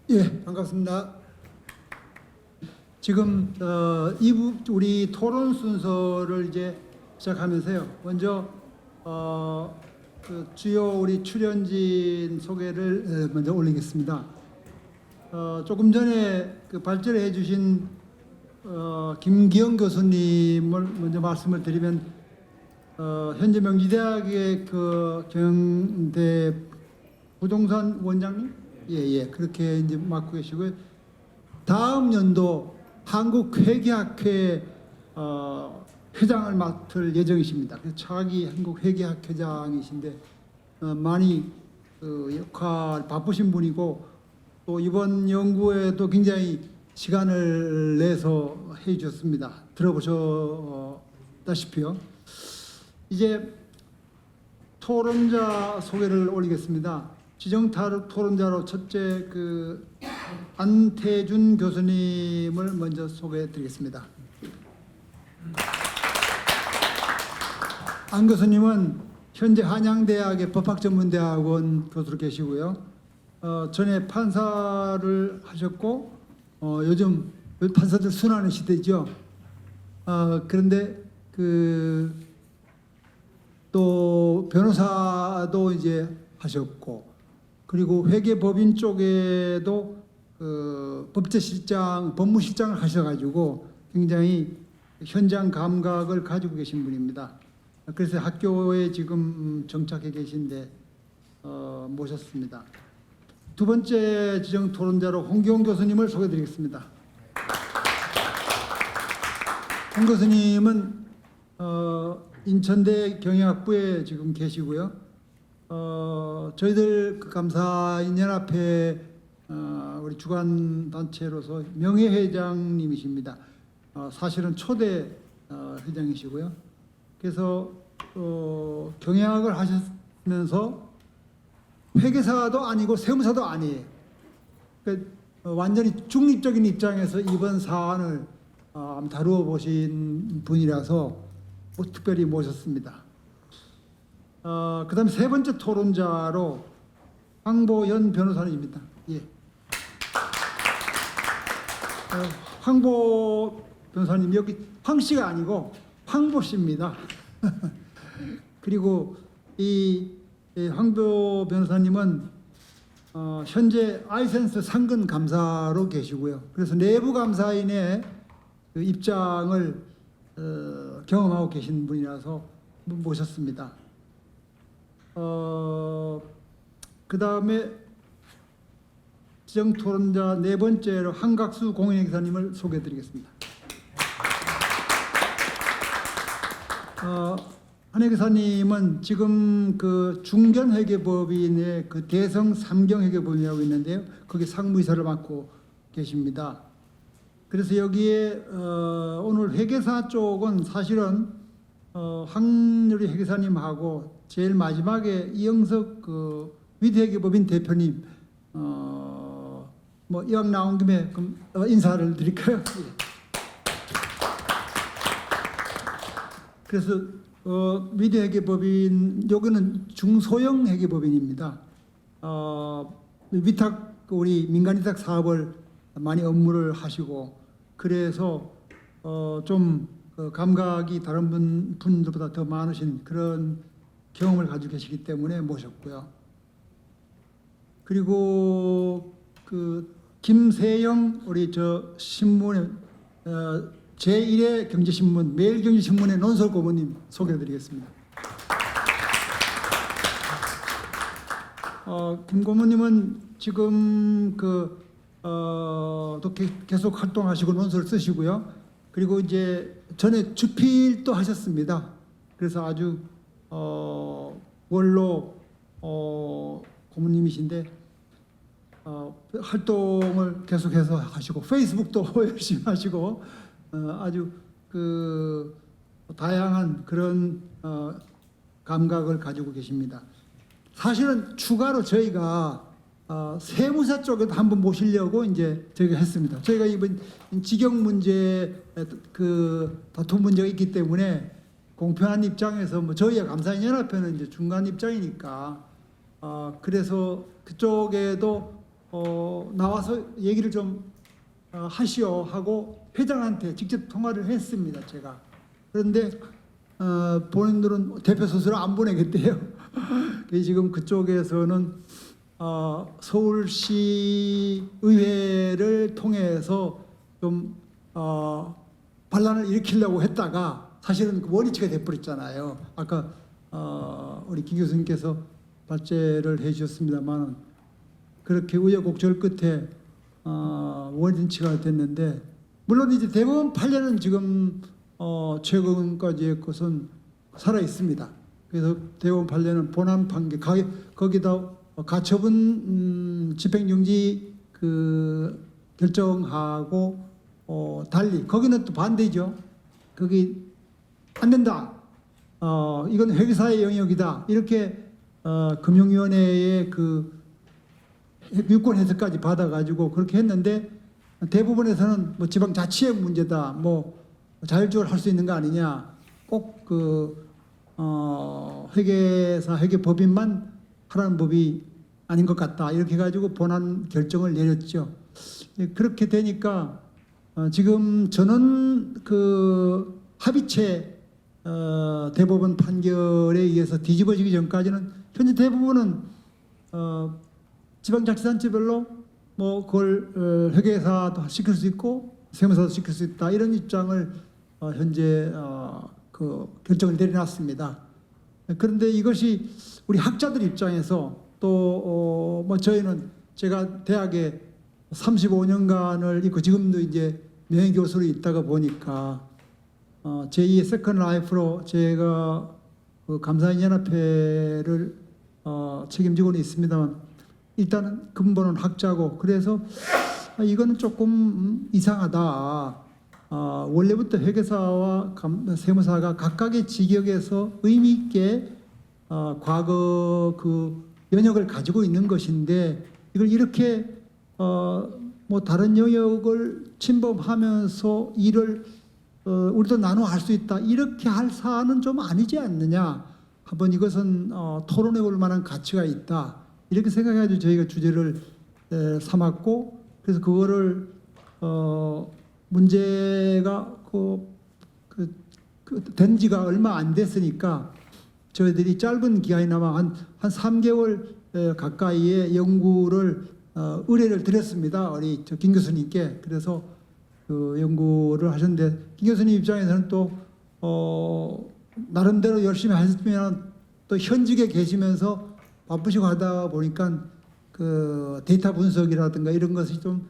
예, 반갑습니다. 지금 2부 우리 토론 순서를 이제 시작하면서요. 먼저 그 주요 우리 출연진 소개를 먼저 올리겠습니다. 조금 전에 그 발제해 주신 김기영 교수님을 먼저 말씀을 드리면 현재 명지대학의 그 경대 부동산 원장님, 예, 그렇게 이제 맡고 계시고요. 다음 연도 한국회계학회 회장을 맡을 예정이십니다. 그래서 차기 한국회계학 회장이신데 많이 역할 바쁘신 분이고 또 이번 연구에도 굉장히 시간을 내서 해주셨습니다. 들어보셨다시피요. 이제 토론자 소개를 올리겠습니다. 지정 토론자로 첫째 그 안태준 교수님을 먼저 소개해드리겠습니다. 안 교수님은 현재 한양대학의 법학전문대학원 교수로 계시고요. 전에 판사를 하셨고 요즘 판사들 순환의 시대죠. 그런데 또 변호사도 이제 하셨고 그리고 회계법인 쪽에도 법제실장, 법무실장을 하셔가지고 굉장히 현장 감각을 가지고 계신 분입니다. 그래서 학교에 지금 정착해 계신데 모셨습니다. 두 번째 지정 토론자로 홍기홍 교수님을 소개드리겠습니다. 홍 교수님은 인천대 경영학부에 지금 계시고요. 저희들 그 감사인 연합회 우리 주관 단체로서 명예회장님이십니다. 사실은 초대 회장이시고요. 그래서 경영학을 하시면서 회계사도 아니고 세무사도 아니에요. 그러니까 완전히 중립적인 입장에서 이번 사안을 다루어 보신 분이라서 특별히 모셨습니다. 그다음에 세 번째 토론자로 황보연 변호사님입니다. 예. 황보 변호사님 여기 황 씨가 아니고 황보 씨입니다. 그리고 이 황보 변호사님은 현재 아이센스 상근 감사로 계시고요. 그래서 내부 감사인의 그 입장을 경험하고 계신 분이라서 모셨습니다. 그 다음에 지정 토론자 네 번째로 한각수 공인회계사님을 소개해드리겠습니다. 한회계사님은 지금 그 중견회계법인의 그 대성 삼경회계법인이라고 있는데요. 거기 상무이사를 맡고 계십니다. 그래서 여기에 오늘 회계사 쪽은 사실은 황유리 회계사님하고 제일 마지막에 이영석 그 위대회계법인 대표님 뭐 이왕 나온 김에 그럼 인사를 드릴까요? 그래서 위대회계법인 여기는 중소형 회계법인입니다. 위탁 우리 민간 위탁 사업을 많이 업무를 하시고 그래서 좀 감각이 다른 분들보다 더 많으신 그런 경험을 가지고 계시기 때문에 모셨고요. 그리고 그 김세영 우리 저 신문의 제1회 경제신문 매일경제신문의 논설 고모님 소개해드리겠습니다. 김 고모님은 지금 또 계속 활동하시고 논설 쓰시고요. 그리고 이제 전에 주필도 하셨습니다. 그래서 아주 원로 고모님이신데 활동을 계속해서 하시고 페이스북도 열심히 하시고 아주 그 다양한 그런 감각을 가지고 계십니다. 사실은 추가로 저희가 세무사 쪽에도 한번 모시려고 이제 저희가 했습니다. 저희가 이번 직영 문제 그 다툼 문제가 있기 때문에 공평한 입장에서 뭐 저희와 감사인 연합회는 이제 중간 입장이니까 그래서 그쪽에도 나와서 얘기를 좀 하시오 하고 회장한테 직접 통화를 했습니다. 제가. 그런데 본인들은 대표 선수를 안 보내겠대요. 지금 그쪽에서는 서울시 의회를 통해서 좀 반란을 일으키려고 했다가 사실은 그 원위치가 돼버렸잖아요. 아까 우리 김 교수님께서 발제를 해주셨습니다만 그렇게 우여곡절 끝에 원위치가 됐는데 물론 이제 대법원 판례는 지금 최근까지의 것은 살아 있습니다. 그래서 대법원 판례는 본안 판결 거기다 가처분 집행정지 그 결정하고 달리 거기는 또 반대죠. 거기 안 된다. 이건 회계사의 영역이다. 이렇게 금융위원회의 그 유권 해석까지 받아가지고 그렇게 했는데 대부분에서는 뭐 지방자치의 문제다. 뭐 자율적으로 할 수 있는 거 아니냐. 꼭 그 회계사 회계법인만 하라는 법이 아닌 것 같다. 이렇게 해가지고 본안 결정을 내렸죠. 그렇게 되니까 지금 저는 그 합의체 대법원 판결에 의해서 뒤집어지기 전까지는 현재 대부분은 지방자치단체별로 뭐 그걸 회계사도 시킬 수 있고 세무사도 시킬 수 있다 이런 입장을 현재 그 결정을 내려놨습니다. 그런데 이것이 우리 학자들 입장에서 또 뭐 저희는 제가 대학에 35년간을 있고 지금도 이제 명예교수로 있다가 보니까 제2의 세컨 라이프로 제가 그 감사인연합회를 책임지고는 있습니다만 일단은 근본은 학자고 그래서 이거는 조금 이상하다. 원래부터 회계사와 세무사가 각각의 직역에서 의미 있게 과거 그 연역을 가지고 있는 것인데 이걸 이렇게 뭐 다른 영역을 침범하면서 일을 우리도 나눠 할 수 있다 이렇게 할 사안은 좀 아니지 않느냐. 한번 이것은 토론해 볼 만한 가치가 있다 이렇게 생각해가지고 저희가 주제를 삼았고 그래서 그거를 문제가 된 지가 얼마 안 됐으니까 저희들이 짧은 기간이나마 한 3개월 가까이의 연구를 의뢰를 드렸습니다. 우리 김 교수님께. 그래서 그 연구를 하셨는데 김 교수님 입장에서는 또 나름대로 열심히 하셨으면 또 현직에 계시면서 바쁘시고 하다 보니까 그 데이터 분석이라든가 이런 것이 좀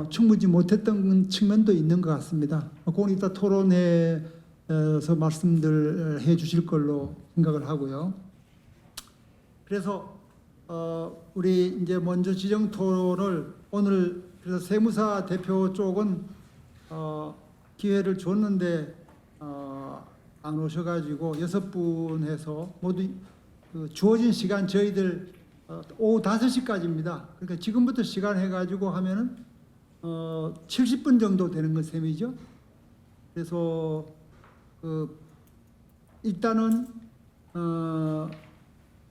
충분히 못했던 측면도 있는 것 같습니다. 그건 이따 토론회에서 말씀들 해주실 걸로 생각을 하고요. 그래서 우리 이제 먼저 지정 토론을 오늘 그래서 세무사 대표 쪽은 기회를 줬는데 안 오셔가지고 6분 해서 모두 그 주어진 시간 저희들 오후 5시까지입니다. 그러니까 지금부터 시간 해가지고 하면은 70분 정도 되는 것 셈이죠. 그래서 일단은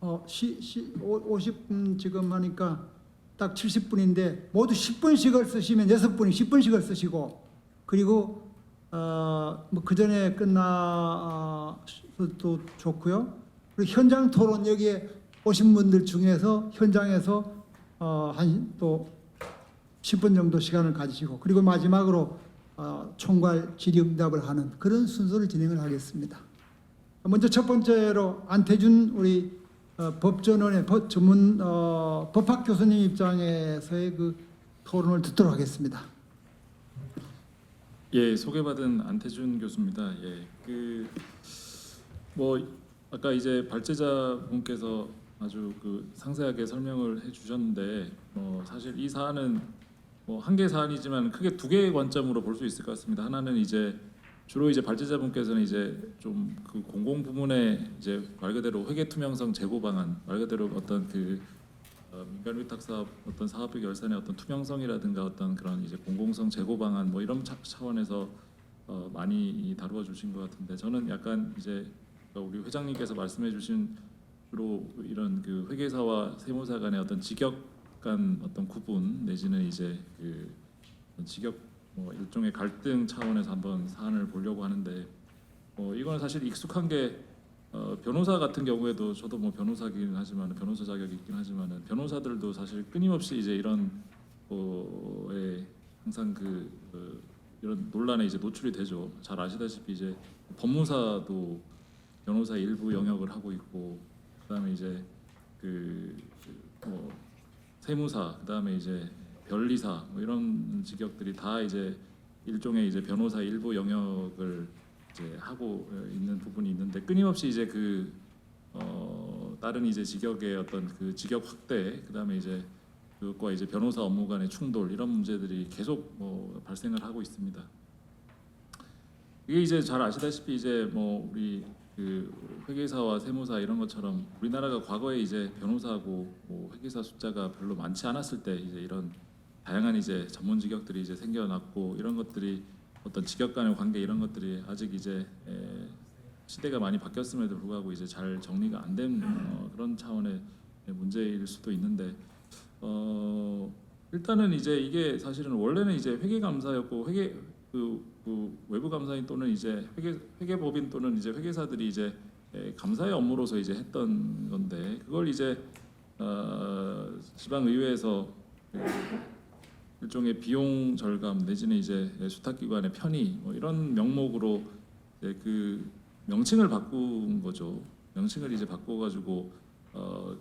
50분 지금 하니까 딱 70분인데 모두 10분씩을 쓰시면 6분이 10분씩을 쓰시고 그리고 뭐 그 전에 끝나도 좋고요. 그리고 현장 토론 여기에 오신 분들 중에서 현장에서 한 또 10분 정도 시간을 가지시고 그리고 마지막으로 총괄 질의응답을 하는 그런 순서를 진행을 하겠습니다. 먼저 첫 번째로 안태준 우리 법전원의 전문 법학 교수님 입장에서의 그 토론을 듣도록 하겠습니다. 예, 소개받은 안태준 교수입니다. 예, 뭐 아까 이제 발제자 분께서 아주 그 상세하게 설명을 해주셨는데 사실 이 사안은 뭐 한 개 사안이지만 크게 두 개의 관점으로 볼 수 있을 것 같습니다. 하나는 이제 주로 이제 발제자 분께서는 이제 좀 그 공공 부문의 이제 말 그대로 회계 투명성 제고 방안, 말 그대로 어떤 그 민간 위탁 사업 어떤 사업의 결산의 어떤 투명성이라든가 어떤 그런 이제 공공성 제고 방안 뭐 이런 차원에서 많이 다루어 주신 것 같은데 저는 약간 이제 우리 회장님께서 말씀해 주신 주로 이런 그 회계사와 세무사 간의 어떤 직역 간 어떤 구분 내지는 이제 그 직역 뭐 일종의 갈등 차원에서 한번 사안을 보려고 하는데 이거는 사실 익숙한 게 변호사 같은 경우에도 저도 뭐 변호사긴 하지만 변호사 자격이 있긴 하지만은 변호사들도 사실 끊임없이 이제 이런 거에 항상 이런 논란에 이제 노출이 되죠. 잘 아시다시피 이제 법무사도 변호사 일부 영역을 하고 있고 그다음에 이제 뭐 세무사 그다음에 이제 변리사 뭐 이런 직역들이 다 이제 일종의 이제 변호사 일부 영역을 이제 하고 있는 부분이 있는데 끊임없이 이제 다른 이제 직역의 어떤 그 직역 확대 그다음에 이제 그것과 이제 변호사 업무 간의 충돌 이런 문제들이 계속 발생을 하고 있습니다. 이게 이제 잘 아시다시피 이제 뭐 우리 그 회계사와 세무사 이런 것처럼 우리나라가 과거에 이제 변호사하고 뭐 회계사 숫자가 별로 많지 않았을 때 이제 이런 다양한 이제 전문 직역들이 이제 생겨났고 이런 것들이 어떤 직역 간의 관계 이런 것들이 아직 이제 시대가 많이 바뀌었음에도 불구하고 이제 잘 정리가 안 된 그런 차원의 문제일 수도 있는데 일단은 이제 이게 사실은 원래는 이제 회계감사였고 그 외부 감사인 또는 이제 회계법인 또는 이제 회계사들이 이제 감사의 업무로서 이제 했던 건데 그걸 이제 지방 의회에서 일종의 비용 절감 내지는 이제 수탁기관의 편의 뭐 이런 명목으로 이제 그 명칭을 바꾼 거죠. 명칭을 이제 바꿔가지고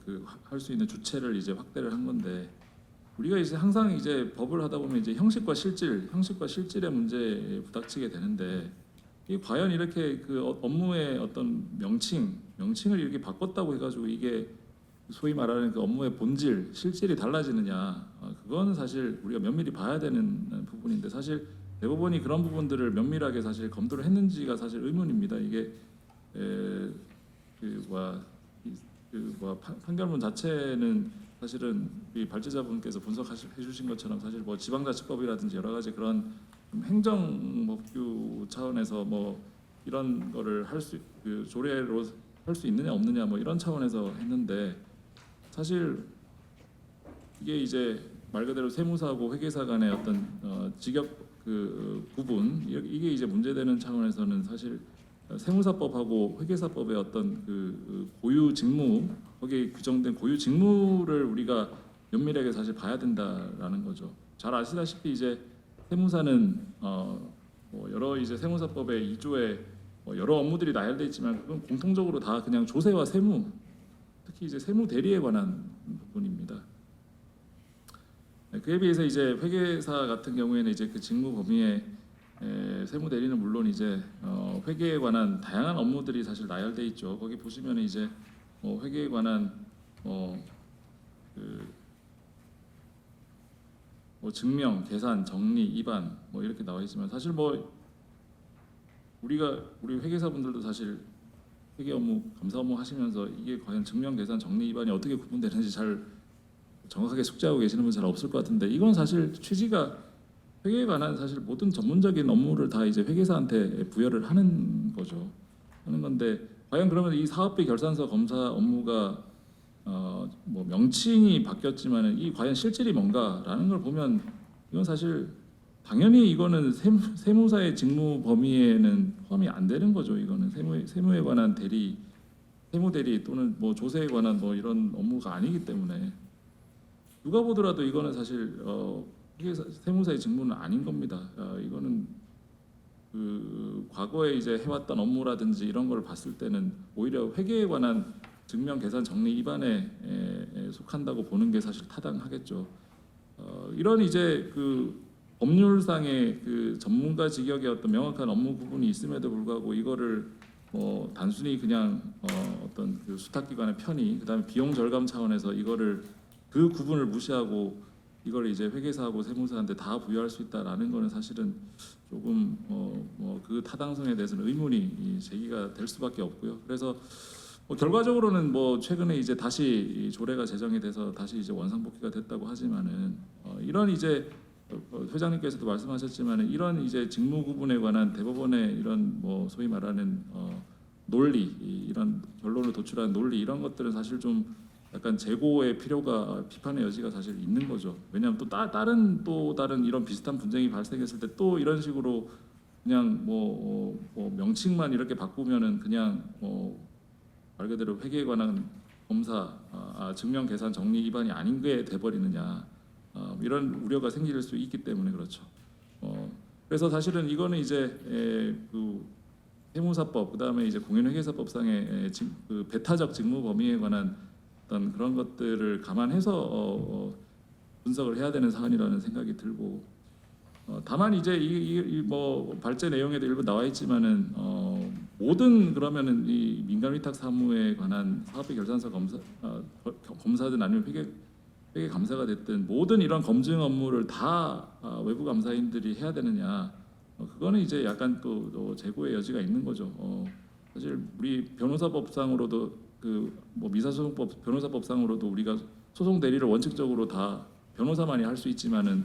그 할 수 있는 주체를 이제 확대를 한 건데 우리가 이제 항상 이제 법을 하다 보면 이제 형식과 실질의 문제에 부닥치게 되는데 이 과연 이렇게 그 업무의 어떤 명칭을 이렇게 바꿨다고 해가지고 이게 소위 말하는 그 업무의 본질, 실질이 달라지느냐? 그건 사실 우리가 면밀히 봐야 되는 부분인데 사실 대법원이 그런 부분들을 면밀하게 사실 검토를 했는지가 사실 의문입니다. 이게 판결문 자체는 사실은 우리 발제자분께서 분석해 주신 것처럼 사실 뭐 지방자치법이라든지 여러 가지 그런 행정법규 차원에서 뭐 이런 거를 조례로 할 수 있느냐 없느냐 뭐 이런 차원에서 했는데 사실 이게 이제 말 그대로 세무사하고 회계사 간의 어떤 직역 구분 이게 이제 문제되는 차원에서는 사실 세무사법하고 회계사법의 어떤 고유 직무 거기에 규정된 고유 직무를 우리가 면밀하게 사실 봐야 된다라는 거죠. 잘 아시다시피 이제 세무사는 뭐 여러 이제 세무사법의 2조에 여러 업무들이 나열돼 있지만 그건 공통적으로 다 그냥 조세와 세무 특히 이제 세무 대리에 관한 부분입니다. 그에 비해서 이제 회계사 같은 경우에는 이제 그 직무 범위에 세무 대리는 물론 이제 회계에 관한 다양한 업무들이 사실 나열돼 있죠. 거기 보시면 이제 회계에 관한 증명, 계산, 정리, 입안 뭐 이렇게 나와 있지만 사실 뭐 우리 회계사분들도 사실 회계 업무, 감사 업무 하시면서 이게 과연 증명, 계산, 정리, 입안이 어떻게 구분되는지 잘 정확하게 숙지하고 계시는 분 잘 없을 것 같은데 이건 사실 취지가 회계에 관한 사실 모든 전문적인 업무를 다 이제 회계사한테 부여를 하는 거죠. 하는 건데 과연 그러면 이 사업비 결산서 검사 업무가 뭐 명칭이 바뀌었지만은 이 과연 실질이 뭔가라는 걸 보면 이건 사실 당연히 이거는 세무사의 직무 범위에는 포함이 안 되는 거죠. 이거는 세무에 관한 세무 대리 또는 뭐 조세에 관한 뭐 이런 업무가 아니기 때문에 누가 보더라도 이거는 사실 세무사의 직무는 아닌 겁니다. 이거는 과거에 이제 해왔던 업무라든지 이런 걸 봤을 때는 오히려 회계에 관한 증명, 계산, 정리 입안에 속한다고 보는 게 사실 타당하겠죠. 이런 이제 법률상의 전문가 직역의 어떤 명확한 업무 구분이 있음에도 불구하고 이거를 뭐 단순히 그냥 어떤 수탁기관의 편의, 그다음에 비용 절감 차원에서 이거를 그 구분을 무시하고 이걸 이제 회계사하고 세무사한테 다 부여할 수 있다라는 거는 사실은 조금 그 타당성에 대해서는 의문이 제기가 될 수밖에 없고요. 그래서 결과적으로는 뭐 최근에 이제 다시 이 조례가 제정이 돼서 다시 이제 원상복귀가 됐다고 하지만은 이런 이제 회장님께서도 말씀하셨지만은 이런 이제 직무 구분에 관한 대법원의 이런 뭐 소위 말하는 논리 이런 결론을 도출한 논리 이런 것들은 사실 좀 약간 재고의 필요가 비판의 여지가 사실 있는 거죠. 왜냐하면 또 다른 이런 비슷한 분쟁이 발생했을 때 또 이런 식으로 그냥 뭐 명칭만 이렇게 바꾸면은 그냥 말 그대로 회계에 관한 검사 증명 계산 정리 위반이 아닌 게 돼버리느냐 이런 우려가 생길 수 있기 때문에 그렇죠. 그래서 사실은 이거는 이제 그 세무사법 그다음에 이제 공인회계사법상의 그 배타적 직무 범위에 관한 어떤 그런 것들을 감안해서 분석을 해야 되는 사안이라는 생각이 들고 다만 이제 이 뭐 발제 내용에도 일부 나와 있지만은 모든 그러면은 이 민간 위탁 사무에 관한 사업비 결산서 검사든 아니면 회계 감사가 됐든 모든 이런 검증 업무를 다 외부 감사인들이 해야 되느냐 그거는 이제 약간 또 재고의 여지가 있는 거죠. 사실 우리 변호사법상으로도 그 뭐 민사소송법 변호사법상으로도 우리가 소송 대리를 원칙적으로 다 변호사만이 할 수 있지만은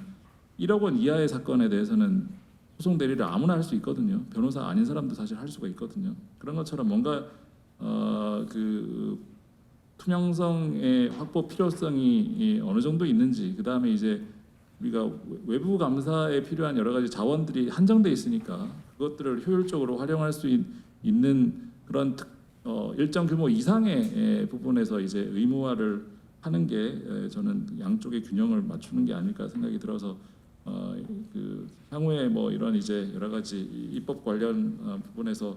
1억 원 이하의 사건에 대해서는 소송 대리를 아무나 할 수 있거든요. 변호사 아닌 사람도 사실 할 수가 있거든요. 그런 것처럼 뭔가 그 투명성의 확보 필요성이 어느 정도 있는지 그 다음에 이제 우리가 외부 감사에 필요한 여러 가지 자원들이 한정돼 있으니까 그것들을 효율적으로 활용할 수 있는 그런 일정 규모 이상의 부분에서 이제 의무화를 하는 게 저는 양쪽의 균형을 맞추는 게 아닐까 생각이 들어서 그 향후에 뭐 이런 이제 여러 가지 입법 관련 부분에서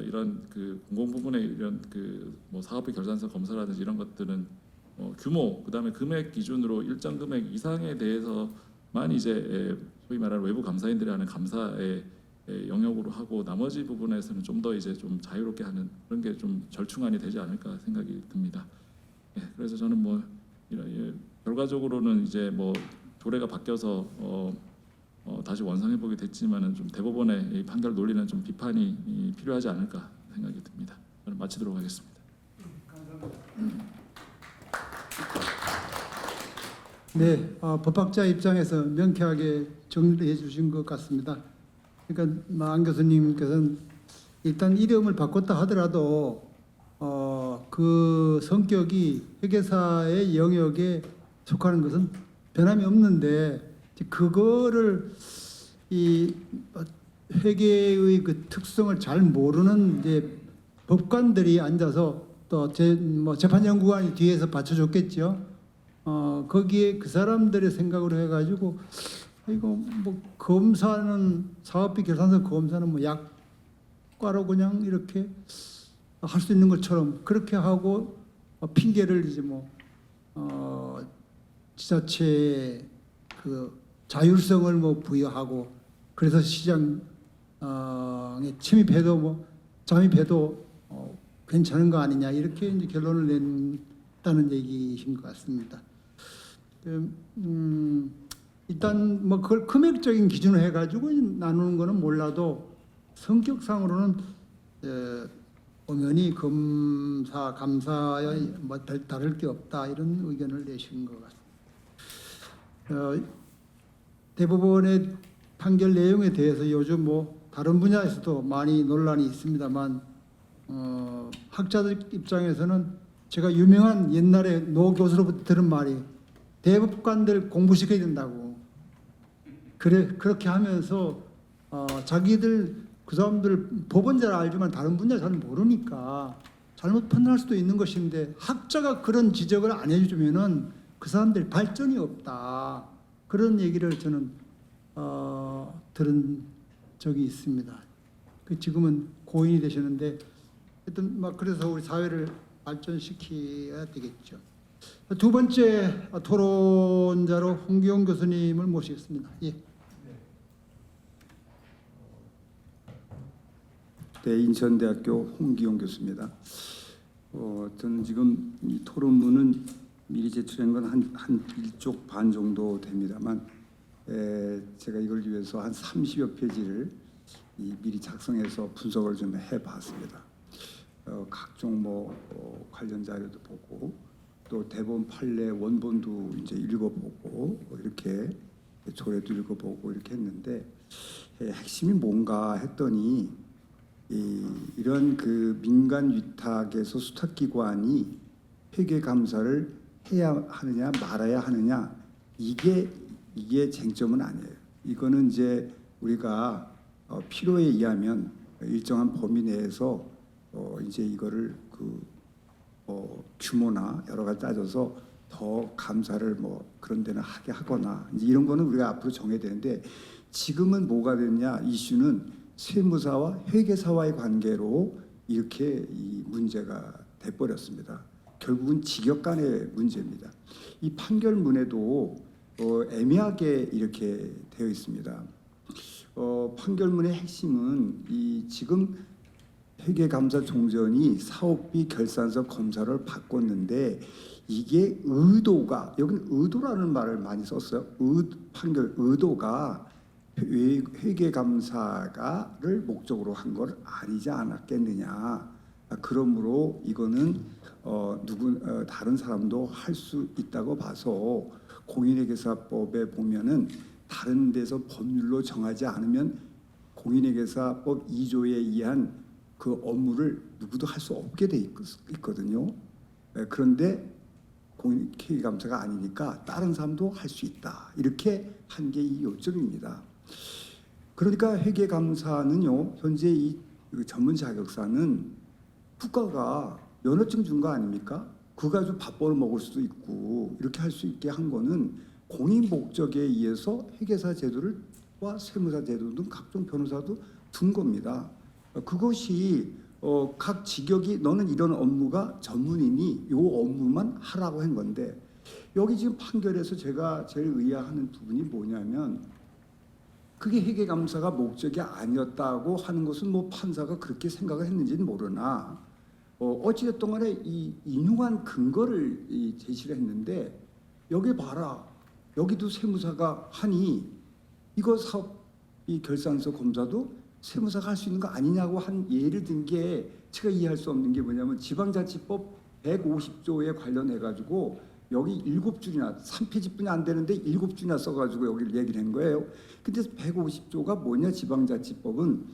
이런 그 공공 부분의 이런 그 뭐 사업비 결산서 검사라든지 이런 것들은 규모 그다음에 금액 기준으로 일정 금액 이상에 대해서만 이제 소위 말하는 외부 감사인들이 하는 감사의 영역으로 하고 나머지 부분에서는 좀 더 이제 좀 자유롭게 하는 그런 게 좀 절충안이 되지 않을까 생각이 듭니다. 그래서 저는 뭐 이런 결과적으로는 이제 뭐 조례가 바뀌어서 다시 원상해 보게 됐지만은 좀 대법원의 이 판결 논리는 좀 비판이 필요하지 않을까 생각이 듭니다. 저는 마치도록 하겠습니다. 네, 법학자 입장에서 명쾌하게 정리해 주신 것 같습니다. 그러니까 안 교수님께서는 일단 이름을 바꿨다 하더라도 그 성격이 회계사의 영역에 속하는 것은 변함이 없는데 그거를 이 회계의 그 특성을 잘 모르는 이제 법관들이 앉아서 또 재판연구관이 뒤에서 받쳐줬겠죠. 거기에 그 사람들의 생각으로 해가지고 이거 뭐 검사는 사업비 결산서 검사는 뭐 약과로 그냥 이렇게 할 수 있는 것처럼 그렇게 하고 핑계를 이제 지자체의 그 자율성을 부여하고 그래서 시장에 침입해도 잠입해도 괜찮은 거 아니냐 이렇게 이제 결론을 냈다는 얘기이신 것 같습니다. 일단 그걸 금액적인 기준으로 해가지고 나누는 거는 몰라도 성격상으로는 엄연히 검사 감사에 별 다를 게 없다 이런 의견을 내신 것 같습니다. 대법원의 판결 내용에 대해서 요즘 다른 분야에서도 많이 논란이 있습니다만 학자들 입장에서는 제가 유명한 옛날에 노 교수로부터 들은 말이 대법관들 공부시켜야 된다고 그렇게 하면서 자기들 그 사람들 법은 잘 알지만 다른 분야 잘 모르니까 잘못 판단할 수도 있는 것인데 학자가 그런 지적을 안 해주면은 그 사람들 발전이 없다 그런 얘기를 저는 들은 적이 있습니다. 지금은 고인이 되셨는데 하여튼 그래서 우리 사회를 발전시켜야 되겠죠. 두 번째 토론자로 홍기용 교수님을 모시겠습니다. 예. 네, 인천대학교 홍기용 교수입니다. 저는 지금 이 토론문은 미리 제출한 건 한 1쪽 반 정도 됩니다만 제가 이걸 위해서 한 30여 페이지를 미리 작성해서 분석을 좀 해봤습니다. 각종 관련 자료도 보고 또 대법원 판례 원본도 이제 읽어보고 이렇게 조례도 읽어보고 이렇게 했는데 핵심이 뭔가 했더니 이런 그 민간 위탁에서 수탁기관이 회계 감사를 해야 하느냐 말아야 하느냐 이게 쟁점은 아니에요. 이거는 이제 우리가 필요에 의하면 일정한 범위 내에서 이제 이거를 규모나 여러 가지 따져서 더 감사를 뭐 그런 데는 하게 하거나 이제 이런 거는 우리가 앞으로 정해야 되는데 지금은 뭐가 됐냐 이슈는 세무사와 회계사와의 관계로 이렇게 이 문제가 돼버렸습니다. 결국은 직역 간의 문제입니다. 이 판결문에도 애매하게 이렇게 되어 있습니다. 판결문의 핵심은 이 지금 회계감사 종전이 사업비 결산서 검사를 바꿨는데 이게 의도가 여기는 의도라는 말을 많이 썼어요. 판결 의도가 회계감사를 목적으로 한 걸 아니지 않았겠느냐. 그러므로 이거는 다른 사람도 할 수 있다고 봐서 공인회계사법에 보면은 다른 데서 법률로 정하지 않으면 공인회계사법 2조에 의한 그 업무를 누구도 할 수 없게 돼 있거든요. 그런데 공인회계감사가 아니니까 다른 사람도 할 수 있다. 이렇게 한 게 이 요점입니다. 그러니까 회계감사는요. 현재 이 전문 자격사는 국가가 면허증 준 거 아닙니까? 그거 가지고 밥 벌어 먹을 수도 있고 이렇게 할 수 있게 한 거는 공인 목적에 의해서 회계사 제도와 세무사 제도 등 각종 변호사도 둔 겁니다. 그것이 각 직역이 너는 이런 업무가 전문이니 이 업무만 하라고 한 건데 여기 지금 판결에서 제가 제일 의아하는 부분이 뭐냐면 그게 회계감사가 목적이 아니었다고 하는 것은 뭐 판사가 그렇게 생각을 했는지는 모르나 어찌됐든 간에 이 인용한 근거를 제시를 했는데 여기 봐라 여기도 세무사가 하니 이거 사업비 결산서 검사도 세무사가 할 수 있는 거 아니냐고 한 예를 든 게 제가 이해할 수 없는 게 뭐냐면 지방자치법 150조에 관련해 가지고 여기 7줄이나 3페이지뿐이 안 되는데 7줄이나 써가지고 여기를 얘기를 한 거예요. 근데 150조가 뭐냐 지방자치법은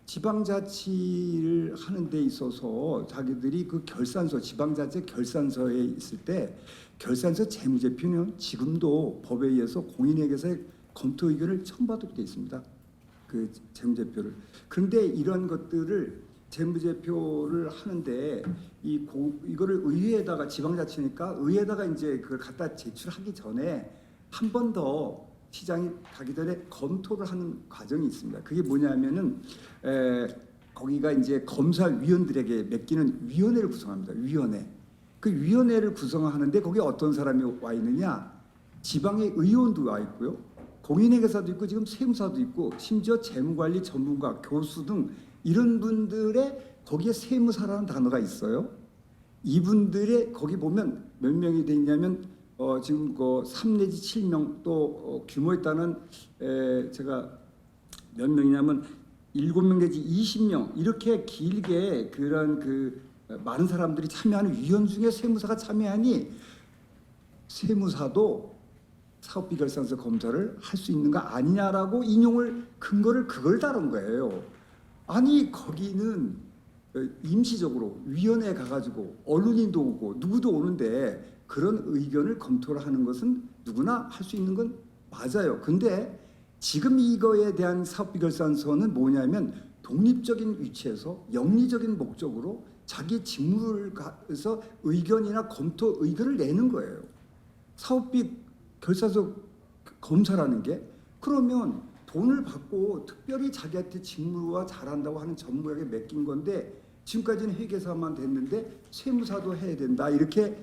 지방자치를 하는 데 있어서 자기들이 그 결산서 지방자치 결산서에 있을 때 결산서 재무제표는 지금도 법에 의해서 공인회계사의 검토 의견을 첨부하도록 되어 있습니다. 그 재무제표를. 그런데 이런 것들을 재무제표를 하는데 이거를 의회에다가 지방자치니까 의회에다가 이제 그걸 갖다 제출하기 전에 한 번 더 시장이 가기 전에 검토를 하는 과정이 있습니다. 그게 뭐냐면은 거기가 이제 검사위원들에게 맡기는 위원회를 구성합니다. 위원회. 그 위원회를 구성하는데 거기에 어떤 사람이 와 있느냐? 지방의 의원도 와 있고요. 공인회계사도 있고 지금 세무사도 있고 심지어 재무관리 전문가, 교수 등 이런 분들의 거기에 세무사라는 단어가 있어요. 이분들의 거기 보면 몇 명이 돼 있냐면 지금 그 3 내지 7명 또 규모에 따른 제가 몇 명이냐면 7명 내지 20명 이렇게 길게 그런 그 많은 사람들이 참여하는 위원 중에 세무사가 참여하니 세무사도 사업비 결산서 검사를 할 수 있는 거 아니냐라고 인용을 근거를 그걸 다룬 거예요. 아니 거기는 임시적으로 위원회에 가가지고 언론인도 오고 누구도 오는데 그런 의견을 검토를 하는 것은 누구나 할 수 있는 건 맞아요. 근데 지금 이거에 대한 사업비 결산서는 뭐냐면 독립적인 위치에서 영리적인 목적으로 자기 직무를 가서 의견이나 검토 의견을 내는 거예요. 사업비 결산서 검사라는 게 그러면 돈을 받고 특별히 자기한테 직무와 잘한다고 하는 전무에게 맡긴 건데 지금까지는 회계사만 됐는데 세무사도 해야 된다 이렇게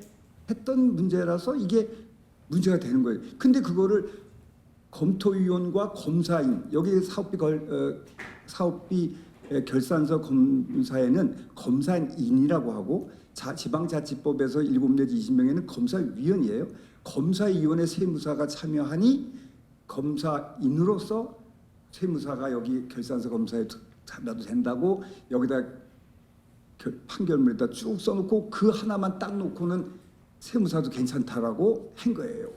했던 문제라서 이게 문제가 되는 거예요. 근데 그거를 검토위원과 검사인 여기 사업비 결산서 검사에는 검사인이라고 하고 지방자치법에서 7 내지 20명에는 검사위원이에요. 검사위원회 세무사가 참여하니 검사인으로서 세무사가 여기 결산서 검사에 참여도 된다고 여기다 판결문에다 쭉 써놓고 그 하나만 딱 놓고는 세무사도 괜찮다라고 한 거예요.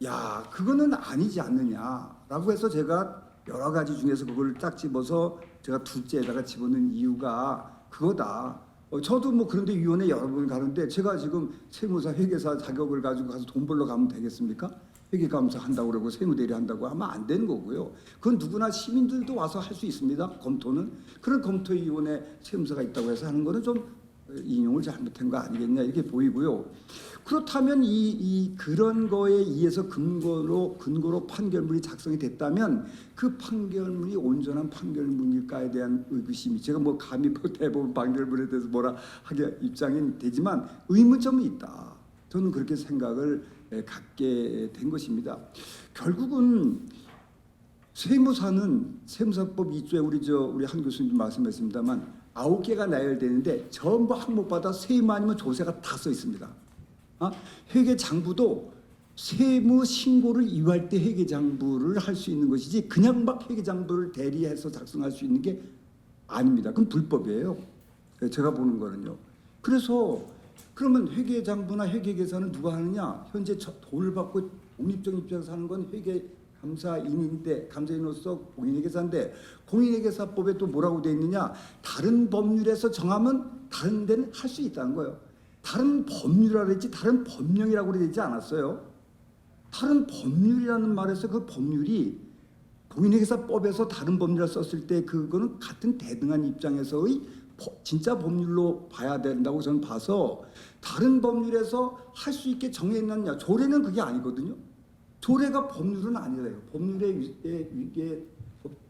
야, 그거는 아니지 않느냐라고 해서 제가 여러 가지 중에서 그걸 딱 집어서 제가 둘째에다가 집어넣은 이유가 그거다. 저도 뭐 그런데 위원회 여러 번 가는데 제가 지금 세무사 회계사 자격을 가지고 가서 돈 벌러 가면 되겠습니까? 회계감사 한다고 그러고 세무대리 한다고 하면 안 되는 거고요. 그건 누구나 시민들도 와서 할 수 있습니다. 검토는. 그런 검토위원회 세무사가 있다고 해서 하는 거는 좀 인용을 잘못한 거 아니겠냐 이렇게 보이고요. 그렇다면 그런 거에 의해서 근거로 판결문이 작성이 됐다면 그 판결문이 온전한 판결문일까에 대한 의구심이, 제가 뭐 감히 대법원 판결문에 대해서 뭐라 하기 입장은 되지만 의문점이 있다. 저는 그렇게 생각을 갖게 된 것입니다. 결국은 세무사법 2조에 우리 한 교수님도 말씀하셨습니다만 9개가 나열되는데 전부 항목마다 세무 아니면 조세가 다 써 있습니다. 회계장부도 세무 신고를 이유할 때 회계장부를 할 수 있는 것이지 그냥 막 회계장부를 대리해서 작성할 수 있는 게 아닙니다. 그건 불법이에요. 제가 보는 거는요. 그래서 그러면 회계장부나 회계계산은 누가 하느냐? 현재 돈을 받고 독립적인 입장에서 하는 건 회계감사인인데, 감사인으로서 공인회계사인데, 공인회계사법에 또 뭐라고 돼 있느냐? 다른 법률에서 정하면 다른 데는 할 수 있다는 거예요. 다른 법률이라고 그랬지 다른 법령이라고 그러지 않았어요. 다른 법률이라는 말에서 그 법률이 공인회계사법에서 다른 법률을 썼을 때 그거는 같은 대등한 입장에서의 진짜 법률로 봐야 된다고 저는 봐서, 다른 법률에서 할 수 있게 정해놨냐? 조례는 그게 아니거든요. 조례가 법률은 아니래요. 법률의 위계,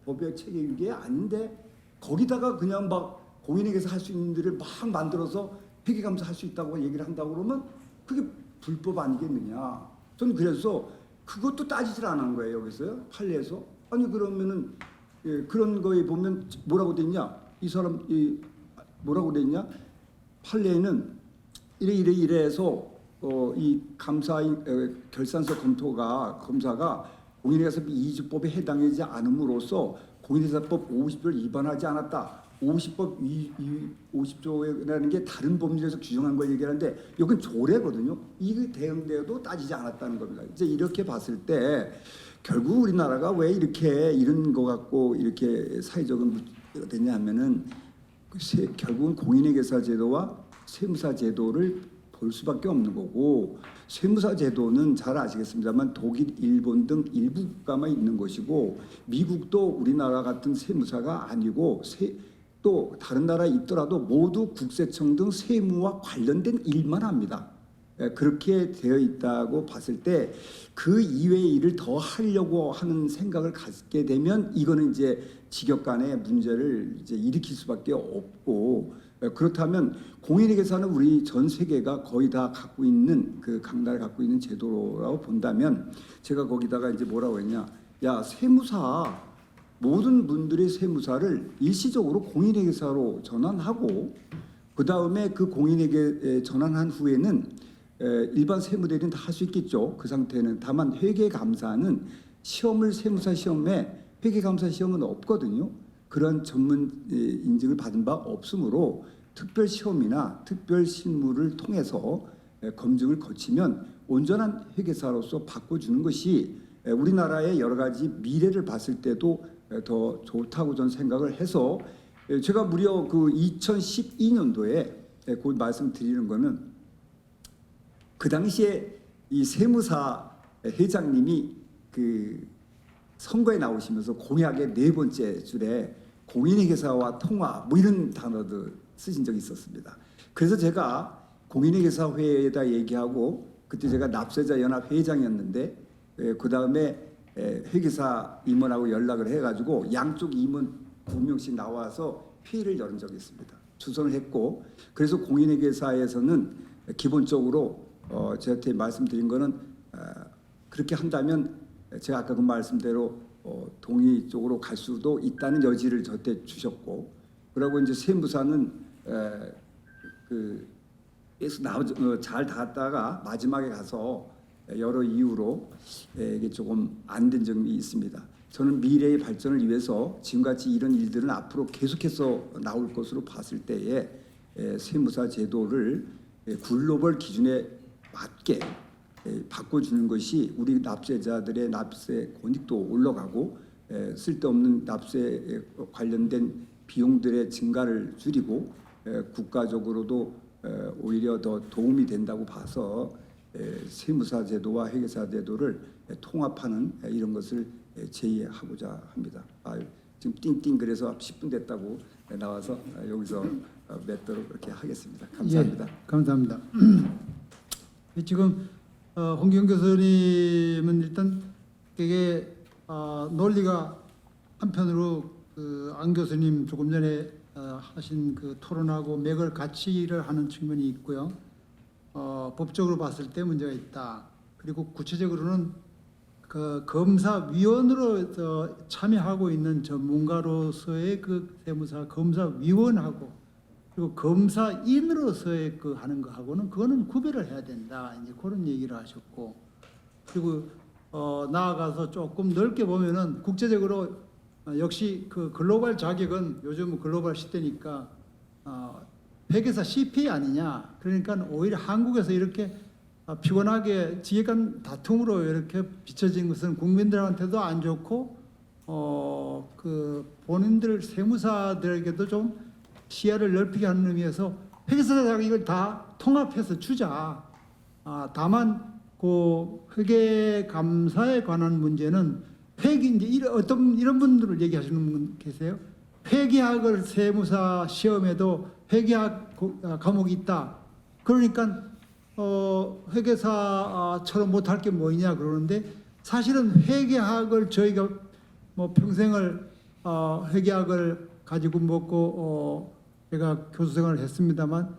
법의 체계 위계 아닌데 거기다가 그냥 막 공인회계사 할 수 있는 일을 막 만들어서 회계감사 할 수 있다고 얘기를 한다고 그러면 그게 불법 아니겠느냐? 저는 그래서 그것도 따지질 않은 거예요. 여기서요. 판례에서. 아니 그러면은 그런 거에 보면 뭐라고 돼 있냐? 이 사람 뭐라고 돼 있냐? 판례에는 이래해서 이 감사인 결산서 검사가 공인회계사법 2조법에 해당하지 않음으로써 공인회계사법 50조를 위반하지 않았다. 50조라는 게 다른 법률에서 규정한 걸 얘기하는데 이건 조례거든요. 이 대응대도 따지지 않았다는 겁니다. 이제 이렇게 봤을 때 결국 우리나라가 왜 이렇게 이런 거 갖고 이렇게 사회적인 됐냐 하면은 결국은 공인회계사 제도와 세무사 제도를 볼 수밖에 없는 거고, 세무사 제도는 잘 아시겠습니다만 독일, 일본 등 일부 국가만 있는 것이고 미국도 우리나라 같은 세무사가 아니고 또 다른 나라에 있더라도 모두 국세청 등 세무와 관련된 일만 합니다. 그렇게 되어 있다고 봤을 때 그 이외의 일을 더 하려고 하는 생각을 갖게 되면 이거는 이제 직역 간의 문제를 이제 일으킬 수밖에 없고, 그렇다면 공인회계사는 우리 전 세계가 거의 다 갖고 있는 각 나라 갖고 있는 제도라고 본다면, 제가 거기다가 이제 뭐라고 했냐? 야, 세무사 모든 분들의 세무사를 일시적으로 공인회계사로 전환하고 그 다음에 그 공인회계 전환한 후에는 일반 세무대리는 다 할 수 있겠죠. 그 상태는. 다만 회계감사는 시험을 세무사 시험에 회계감사 시험은 없거든요. 그런 전문 인증을 받은 바 없으므로 특별 시험이나 특별 실무를 통해서 검증을 거치면 온전한 회계사로서 바꿔주는 것이 우리나라의 여러 가지 미래를 봤을 때도 더 좋다고 저는 생각을 해서, 제가 무려 그 2012년도에 곧 말씀드리는 거는 그 당시에 이 세무사 회장님이 그 선거에 나오시면서 공약의 4번째 줄에 공인회계사와 통화 뭐 이런 단어도 쓰신 적이 있었습니다. 그래서 제가 공인회계사회에다 얘기하고, 그때 제가 납세자 연합 회장이었는데 그 다음에 회계사 임원하고 연락을 해가지고 양쪽 임원 2명씩 나와서 회의를 열은 적이 있습니다. 주선을 했고, 그래서 공인회계사에서는 기본적으로 저한테 말씀드린 거는 그렇게 한다면 제가 아까 그 말씀대로 동의 쪽으로 갈 수도 있다는 여지를 저한테 주셨고, 그리고 이제 세무사는 잘 닿았다가 마지막에 가서 여러 이유로 이게 조금 안 된 점이 있습니다. 저는 미래의 발전을 위해서 지금같이 이런 일들은 앞으로 계속해서 나올 것으로 봤을 때에 세무사 제도를 글로벌 기준에 맞게 바꿔주는 것이 우리 납세자들의 납세 권익도 올라가고 쓸데없는 납세 관련된 비용들의 증가를 줄이고 국가적으로도 오히려 더 도움이 된다고 봐서 세무사 제도와 회계사 제도를 통합하는 이런 것을 제의하고자 합니다. 지금 띵띵 그래서 10분 됐다고 나와서 여기서 맺도록 그렇게 하겠습니다. 감사합니다. 예, 감사합니다. 지금 홍기영 교수님은 일단 되게 논리가 한편으로 안 교수님 조금 전에 하신 그 토론하고 맥을 같이를 하는 측면이 있고요. 법적으로 봤을 때 문제가 있다. 그리고 구체적으로는 그 검사위원으로 참여하고 있는 전문가로서의 그 세무사 검사위원하고 그리고 검사인으로서의 그 하는 거하고는 그거는 구별을 해야 된다. 이제 그런 얘기를 하셨고 그리고 나아가서 조금 넓게 보면은 국제적으로 역시 그 글로벌 자격은 요즘 글로벌 시대니까 회계사 CPA 아니냐. 그러니까 오히려 한국에서 이렇게 피곤하게 지역간 다툼으로 이렇게 비춰진 것은 국민들한테도 안 좋고 그 본인들 세무사들에게도 좀 시야를 넓히게 하는 의미에서 회계사 자격을 다 통합해서 주자. 다만 그 회계 감사에 관한 문제는 이제 이런 분들을 얘기하시는 분 계세요. 회계학을 세무사 시험에도 회계학 과목이 있다. 그러니까 회계사처럼 못할 게 뭐냐 그러는데 사실은 회계학을 저희가 뭐 평생을 회계학을 가지고 먹고 제가 교수 생활을 했습니다만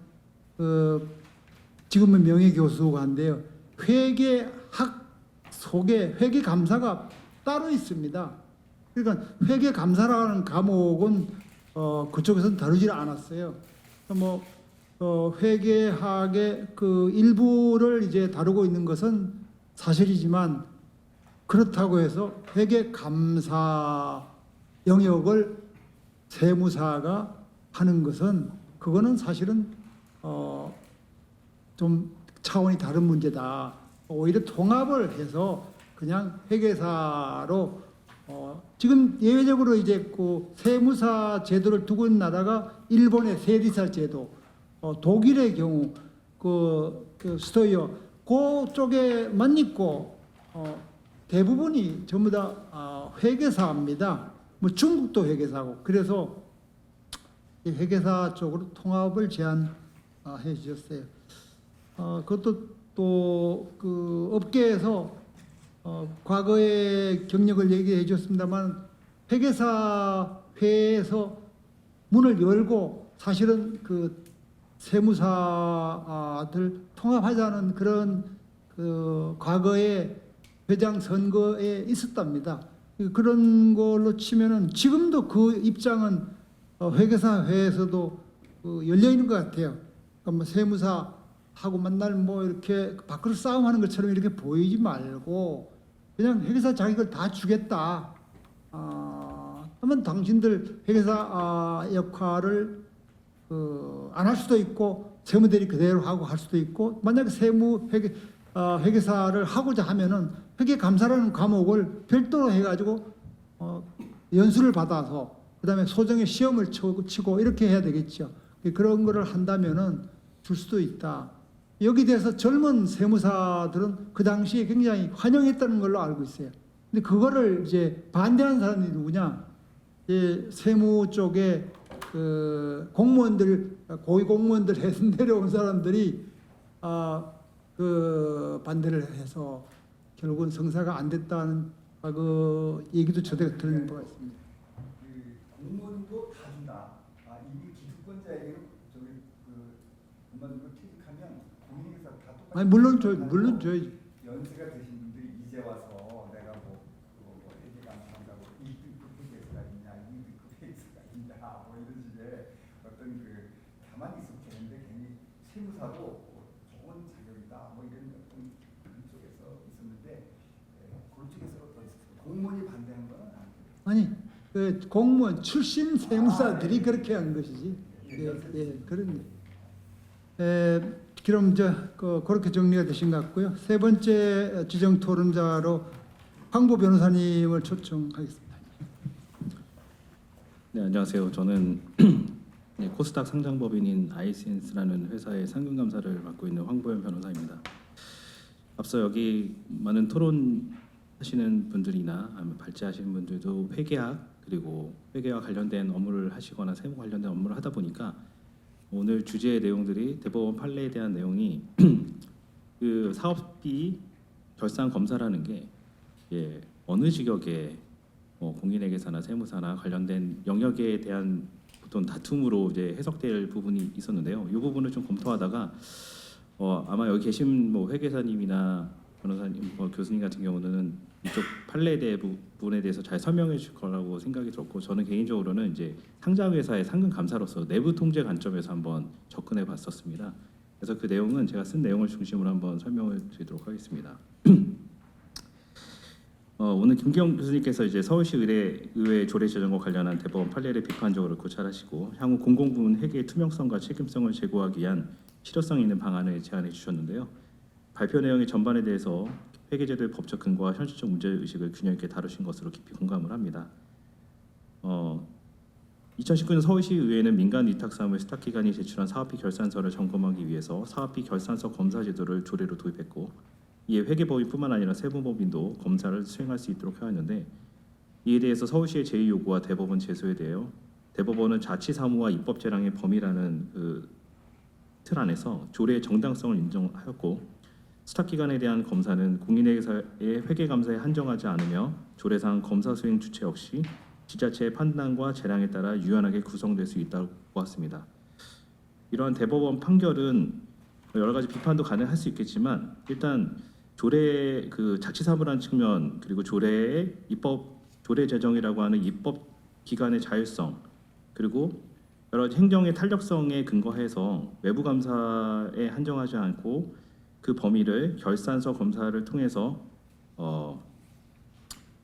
지금은 명예교수가 한데요. 회계학 속에 회계감사가 따로 있습니다. 그러니까 회계감사라는 과목은 그쪽에서는 다루질 않았어요. 뭐 회계학의 그 일부를 이제 다루고 있는 것은 사실이지만 그렇다고 해서 회계감사 영역을 세무사가 하는 것은 그거는 사실은 좀 차원이 다른 문제다. 오히려 통합을 해서 그냥 회계사로 지금 예외적으로 이제 그 세무사 제도를 두고 있는 나라가 일본의 세리사 제도, 독일의 경우 그 스토이어 그쪽에만 있고 대부분이 전부 다 회계사입니다. 뭐 중국도 회계사고 그래서 이 회계사 쪽으로 통합을 제안해 주셨어요. 그것도 또 그 업계에서 과거의 경력을 얘기해 주셨습니다만 회계사 회에서 문을 열고 사실은 그 세무사들 통합하자는 그런 그 과거의 회장 선거에 있었답니다. 그런 걸로 치면은 지금도 그 입장은 회계사 회에서도 열려 있는 것 같아요. 그러니까 뭐 세무사하고 맨날 뭐 이렇게 밖으로 싸움하는 것처럼 이렇게 보이지 말고 그냥 회계사 자격을 다 주겠다. 하면 당신들 회계사 역할을 안 할 수도 있고 세무대리 그대로 하고 할 수도 있고 만약에 회계사를 하고자 하면은 회계감사라는 과목을 별도로 해가지고 연수를 받아서 그다음에 소정의 시험을 치고 이렇게 해야 되겠죠. 그런 거를 한다면은 줄 수도 있다. 여기 대해서 젊은 세무사들은 그 당시에 굉장히 환영했다는 걸로 알고 있어요. 근데 그거를 이제 반대하는 사람들이 누구냐? 세무 쪽에 그 공무원들 고위 공무원들 해서 내려온 사람들이 그 반대를 해서 결국은 성사가 안 됐다는 그 얘기도 저도 들은 바가 있습니다. 공무원도 다 준다. 이 기득권자에게는 저기 그 공무원으로 퇴직하면 공인회사 다 똑같이. 아니 물론 저희 연세가 되신 분들이 이제 와서 내가 뭐 회계감사한다고 이 회계가 있냐, 이 회계가 있냐, 뭐 이런 식의 어떤 그 가만히 있으면 되는데 괜히 세무사도 좋은 자격이다, 뭐 이런 어떤 그쪽에서 있었는데 그쪽에서 더 있었어요. 공무원이 반대한 건 아니에요. 아니 그 공무원 출신 세무사들이 그렇게 한 것이지. 그런. 그럼 그렇게 정리가 되신 것 같고요. 세 번째 지정 토론자로 황보 변호사님을 초청하겠습니다. 네, 안녕하세요. 저는 네, 코스닥 상장법인인 아이센스라는 회사의 상금 감사를 맡고 있는 황보현 변호사입니다. 앞서 여기 많은 토론하시는 분들이나 아니면 발제하시는 분들도 회계학 그리고 회계와 관련된 업무를 하시거나 세무 관련된 업무를 하다 보니까 오늘 주제의 내용들이 대법원 판례에 대한 내용이 그 사업비 결산 검사라는 게 어느 직역의 공인회계사나 세무사나 관련된 영역에 대한 보통 다툼으로 이제 해석될 부분이 있었는데요. 이 부분을 좀 검토하다가 아마 여기 계신 뭐 회계사님이나 변호사님, 교수님 같은 경우는 이쪽 판례에 대해 부분에 대해서 잘 설명해 줄 거라고 생각이 들었고, 저는 개인적으로는 이제 상장 회사의 상금 감사로서 내부 통제 관점에서 한번 접근해 봤었습니다. 그래서 그 내용은 제가 쓴 내용을 중심으로 한번 설명을 드리도록 하겠습니다. 오늘 김기영 교수님께서 이제 서울시 의회 조례 제정과 관련한 대법원 판례를 비판적으로 고찰하시고 향후 공공부문 회계의 투명성과 책임성을 제고하기 위한 실효성 있는 방안을 제안해 주셨는데요. 발표 내용의 전반에 대해서 회계제도의 법적 근거와 현실적 문제의식을 균형 있게 다루신 것으로 깊이 공감을 합니다. 2019년 서울시 의회는 민간 위탁사무의 수탁기관이 제출한 사업비 결산서를 점검하기 위해서 사업비 결산서 검사 제도를 조례로 도입했고, 이에 회계법인뿐만 아니라 세무법인도 검사를 수행할 수 있도록 하였는데, 이에 대해서 서울시의 제의 요구와 대법원 제소에 대하여 대법원은 자치사무와 입법재량의 범위라는 그 틀 안에서 조례의 정당성을 인정하였고, 수탁기관에 대한 검사는 공인회계사의 회계감사에 한정하지 않으며 조례상 검사 수행 주체 역시 지자체의 판단과 재량에 따라 유연하게 구성될 수 있다고 보았습니다. 이러한 대법원 판결은 여러 가지 비판도 가능할 수 있겠지만, 일단 조례 그 자치사무라는 측면, 그리고 조례의 조례 제정이라고 하는 입법 기관의 자율성, 그리고 여러 가지 행정의 탄력성에 근거해서 외부 감사에 한정하지 않고 그 범위를 결산서 검사를 통해서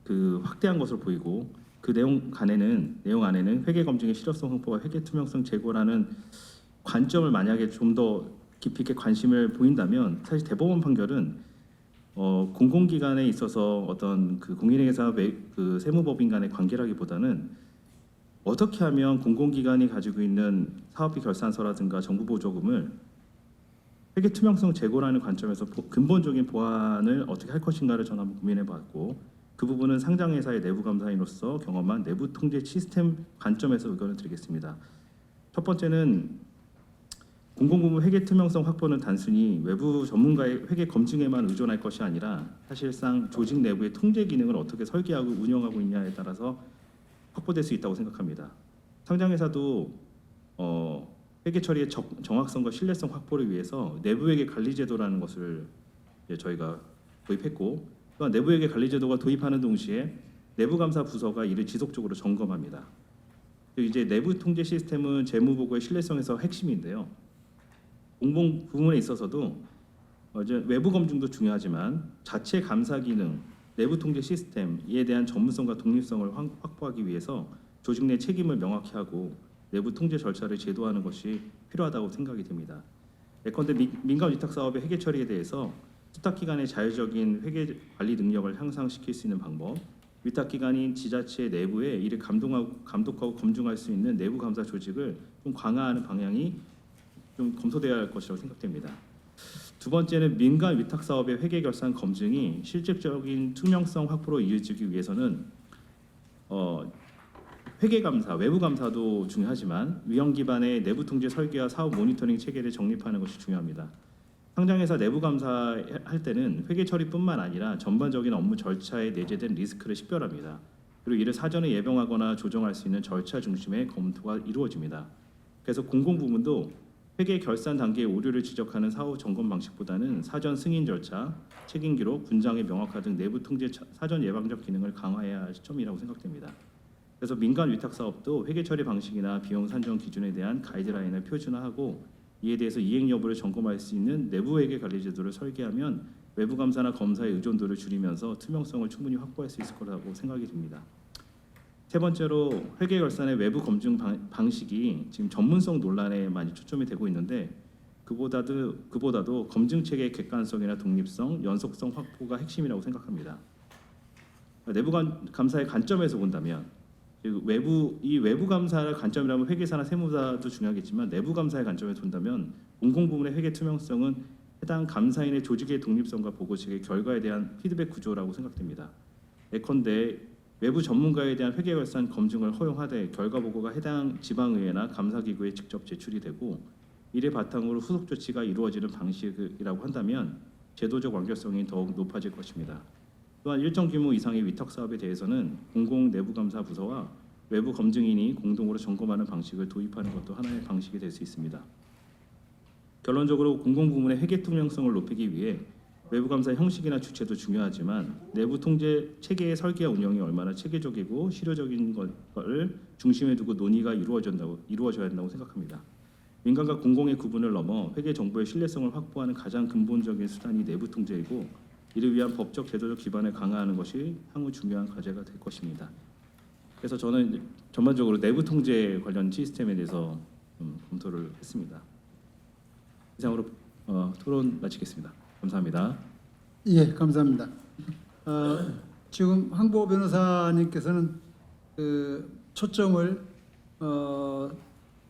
그 확대한 것으로 보이고, 그 내용 안에는 회계 검증의 실효성 확보와 회계 투명성 제고라는 관점을 만약에 좀 더 깊이 있게 관심을 보인다면, 사실 대법원 판결은 공공기관에 있어서 어떤 그 공인회계사 그 세무법인 간의 관계라기보다는 어떻게 하면 공공기관이 가지고 있는 사업비 결산서라든가 정부 보조금을 회계 투명성 제고라는 관점에서 근본적인 보완을 어떻게 할 것인가를 저는 한번 고민해봤고, 그 부분은 상장회사의 내부 감사인으로서 경험한 내부 통제 시스템 관점에서 의견을 드리겠습니다. 첫 번째는 공공부문 회계 투명성 확보는 단순히 외부 전문가의 회계 검증에만 의존할 것이 아니라 사실상 조직 내부의 통제 기능을 어떻게 설계하고 운영하고 있냐에 따라서 확보될 수 있다고 생각합니다. 상장회사도 회계 처리의 정확성과 신뢰성 확보를 위해서 내부회계 관리 제도라는 것을 저희가 도입했고, 또한 내부회계 관리 제도가 도입하는 동시에 내부 감사 부서가 이를 지속적으로 점검합니다. 이제 내부 통제 시스템은 재무 보고의 신뢰성에서 핵심인데요. 공공 부문에 있어서도 외부 검증도 중요하지만 자체 감사 기능, 내부 통제 시스템에 대한 전문성과 독립성을 확보하기 위해서 조직 내 책임을 명확히 하고 내부 통제 절차를 제도화하는 것이 필요하다고 생각이 됩니다. 예컨대 민간 위탁 사업의 회계 처리에 대해서 수탁기관의 자율적인 회계 관리 능력을 향상시킬 수 있는 방법, 위탁기관인 지자체 내부에 이를 감독하고 검증할 수 있는 내부 감사 조직을 좀 강화하는 방향이 좀 검토되어야 할 것이라고 생각됩니다. 두 번째는 민간 위탁 사업의 회계 결산 검증이 실질적인 투명성 확보로 이어지기 위해서는 회계 감사, 외부 감사도 중요하지만 위험 기반의 내부 통제 설계와 사업 모니터링 체계를 정립하는 것이 중요합니다. 상장회사 내부 감사할 때는 회계 처리뿐만 아니라 전반적인 업무 절차에 내재된 리스크를 식별합니다. 그리고 이를 사전에 예방하거나 조정할 수 있는 절차 중심의 검토가 이루어집니다. 그래서 공공부문도 회계 결산 단계의 오류를 지적하는 사후 점검 방식보다는 사전 승인 절차, 책임 기록, 분장의 명확화 등 내부 통제 사전 예방적 기능을 강화해야 할 시점이라고 생각됩니다. 그래서 민간 위탁 사업도 회계 처리 방식이나 비용 산정 기준에 대한 가이드라인을 표준화하고, 이에 대해서 이행 여부를 점검할 수 있는 내부 회계 관리 제도를 설계하면 외부 감사나 검사의 의존도를 줄이면서 투명성을 충분히 확보할 수 있을 거라고 생각이 듭니다. 세 번째로 회계 결산의 외부 검증 방식이 지금 전문성 논란에 많이 초점이 되고 있는데, 그보다도 검증 체계의 객관성이나 독립성, 연속성 확보가 핵심이라고 생각합니다. 내부 감사의 관점에서 본다면 그리고 외부 감사의 관점이라면 회계사나 세무사도 중요하겠지만 내부 감사의 관점에 둔다면 공공부문의 회계 투명성은 해당 감사인의 조직의 독립성과 보고책의 결과에 대한 피드백 구조라고 생각됩니다. 예컨대 외부 전문가에 대한 회계 결산 검증을 허용하되 결과 보고가 해당 지방의회나 감사기구에 직접 제출이 되고 이를 바탕으로 후속 조치가 이루어지는 방식이라고 한다면 제도적 완결성이 더욱 높아질 것입니다. 또한 일정 규모 이상의 위탁 사업에 대해서는 공공 내부 감사 부서와 외부 검증인이 공동으로 점검하는 방식을 도입하는 것도 하나의 방식이 될 수 있습니다. 결론적으로 공공부문의 회계 투명성을 높이기 위해 외부 감사 형식이나 주체도 중요하지만 내부 통제 체계의 설계와 운영이 얼마나 체계적이고 실효적인 것을 중심에 두고 논의가 이루어져야 한다고 생각합니다. 민간과 공공의 구분을 넘어 회계 정보의 신뢰성을 확보하는 가장 근본적인 수단이 내부 통제이고 이를 위한 법적 제도적 기반을 강화하는 것이 향후 중요한 과제가 될 것입니다. 그래서 저는 전반적으로 내부 통제 관련 시스템에 대해서 검토를 했습니다. 이상으로 토론 마치겠습니다. 감사합니다. 예, 감사합니다. 지금 황보 변호사님께서는 그 초점을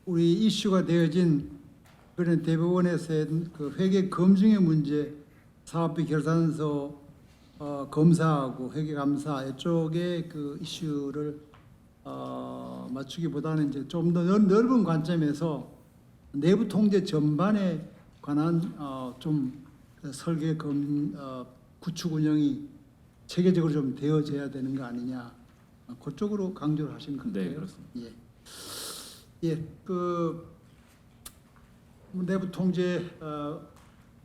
우리 이슈가 되어진 그런 대법원에서의 그 회계 검증의 문제, 사업비 결산서 검사하고 회계 감사 이쪽에 그 이슈를 맞추기보다는 이제 좀 더 넓은 관점에서 내부 통제 전반에 관한 좀 설계 구축 운영이 체계적으로 좀 되어져야 되는 거 아니냐, 그쪽으로 강조를 하신 것 같아요. 네, 그렇습니다. 예, 그 내부 통제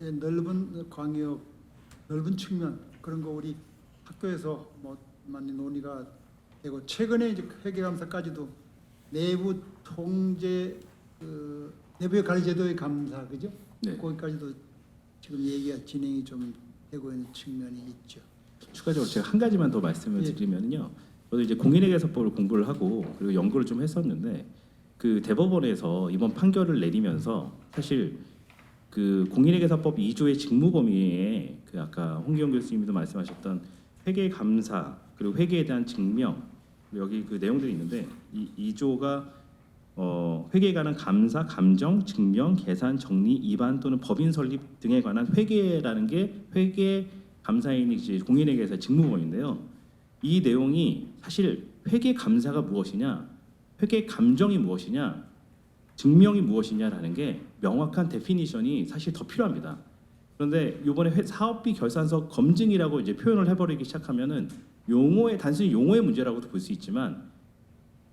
넓은 광역, 넓은 측면 그런 거 우리 학교에서 뭐 많이 논의가 되고 최근에 이제 회계감사까지도 내부 통제 내부의 관리 제도의 감사, 그죠? 네. 거기까지도 지금 얘기가 진행이 좀 되고 있는 측면이 있죠. 추가적으로 제가 한 가지만 더 말씀을 예. 드리면요. 저도 이제 공인회계사법을 공부를 하고 그리고 연구를 좀 했었는데 그 대법원에서 이번 판결을 내리면서 사실 그 공인회계사법 2조의 직무 범위에 그 아까 홍기영 교수님도 말씀하셨던 회계 감사 그리고 회계에 대한 증명 여기 그 내용들이 있는데 이 2조가 회계에 관한 감사, 감정, 증명, 계산, 정리, 입안 또는 법인 설립 등에 관한 회계라는 게 회계 감사인이 이제 공인회계사 직무범인데요. 이 내용이 사실 회계 감사가 무엇이냐, 회계 감정이 무엇이냐, 증명이 무엇이냐라는 게 명확한 데피니션이 사실 더 필요합니다. 그런데 이번에 사업비 결산서 검증이라고 이제 표현을 해버리기 시작하면은 단순히 용어의 문제라고도 볼 수 있지만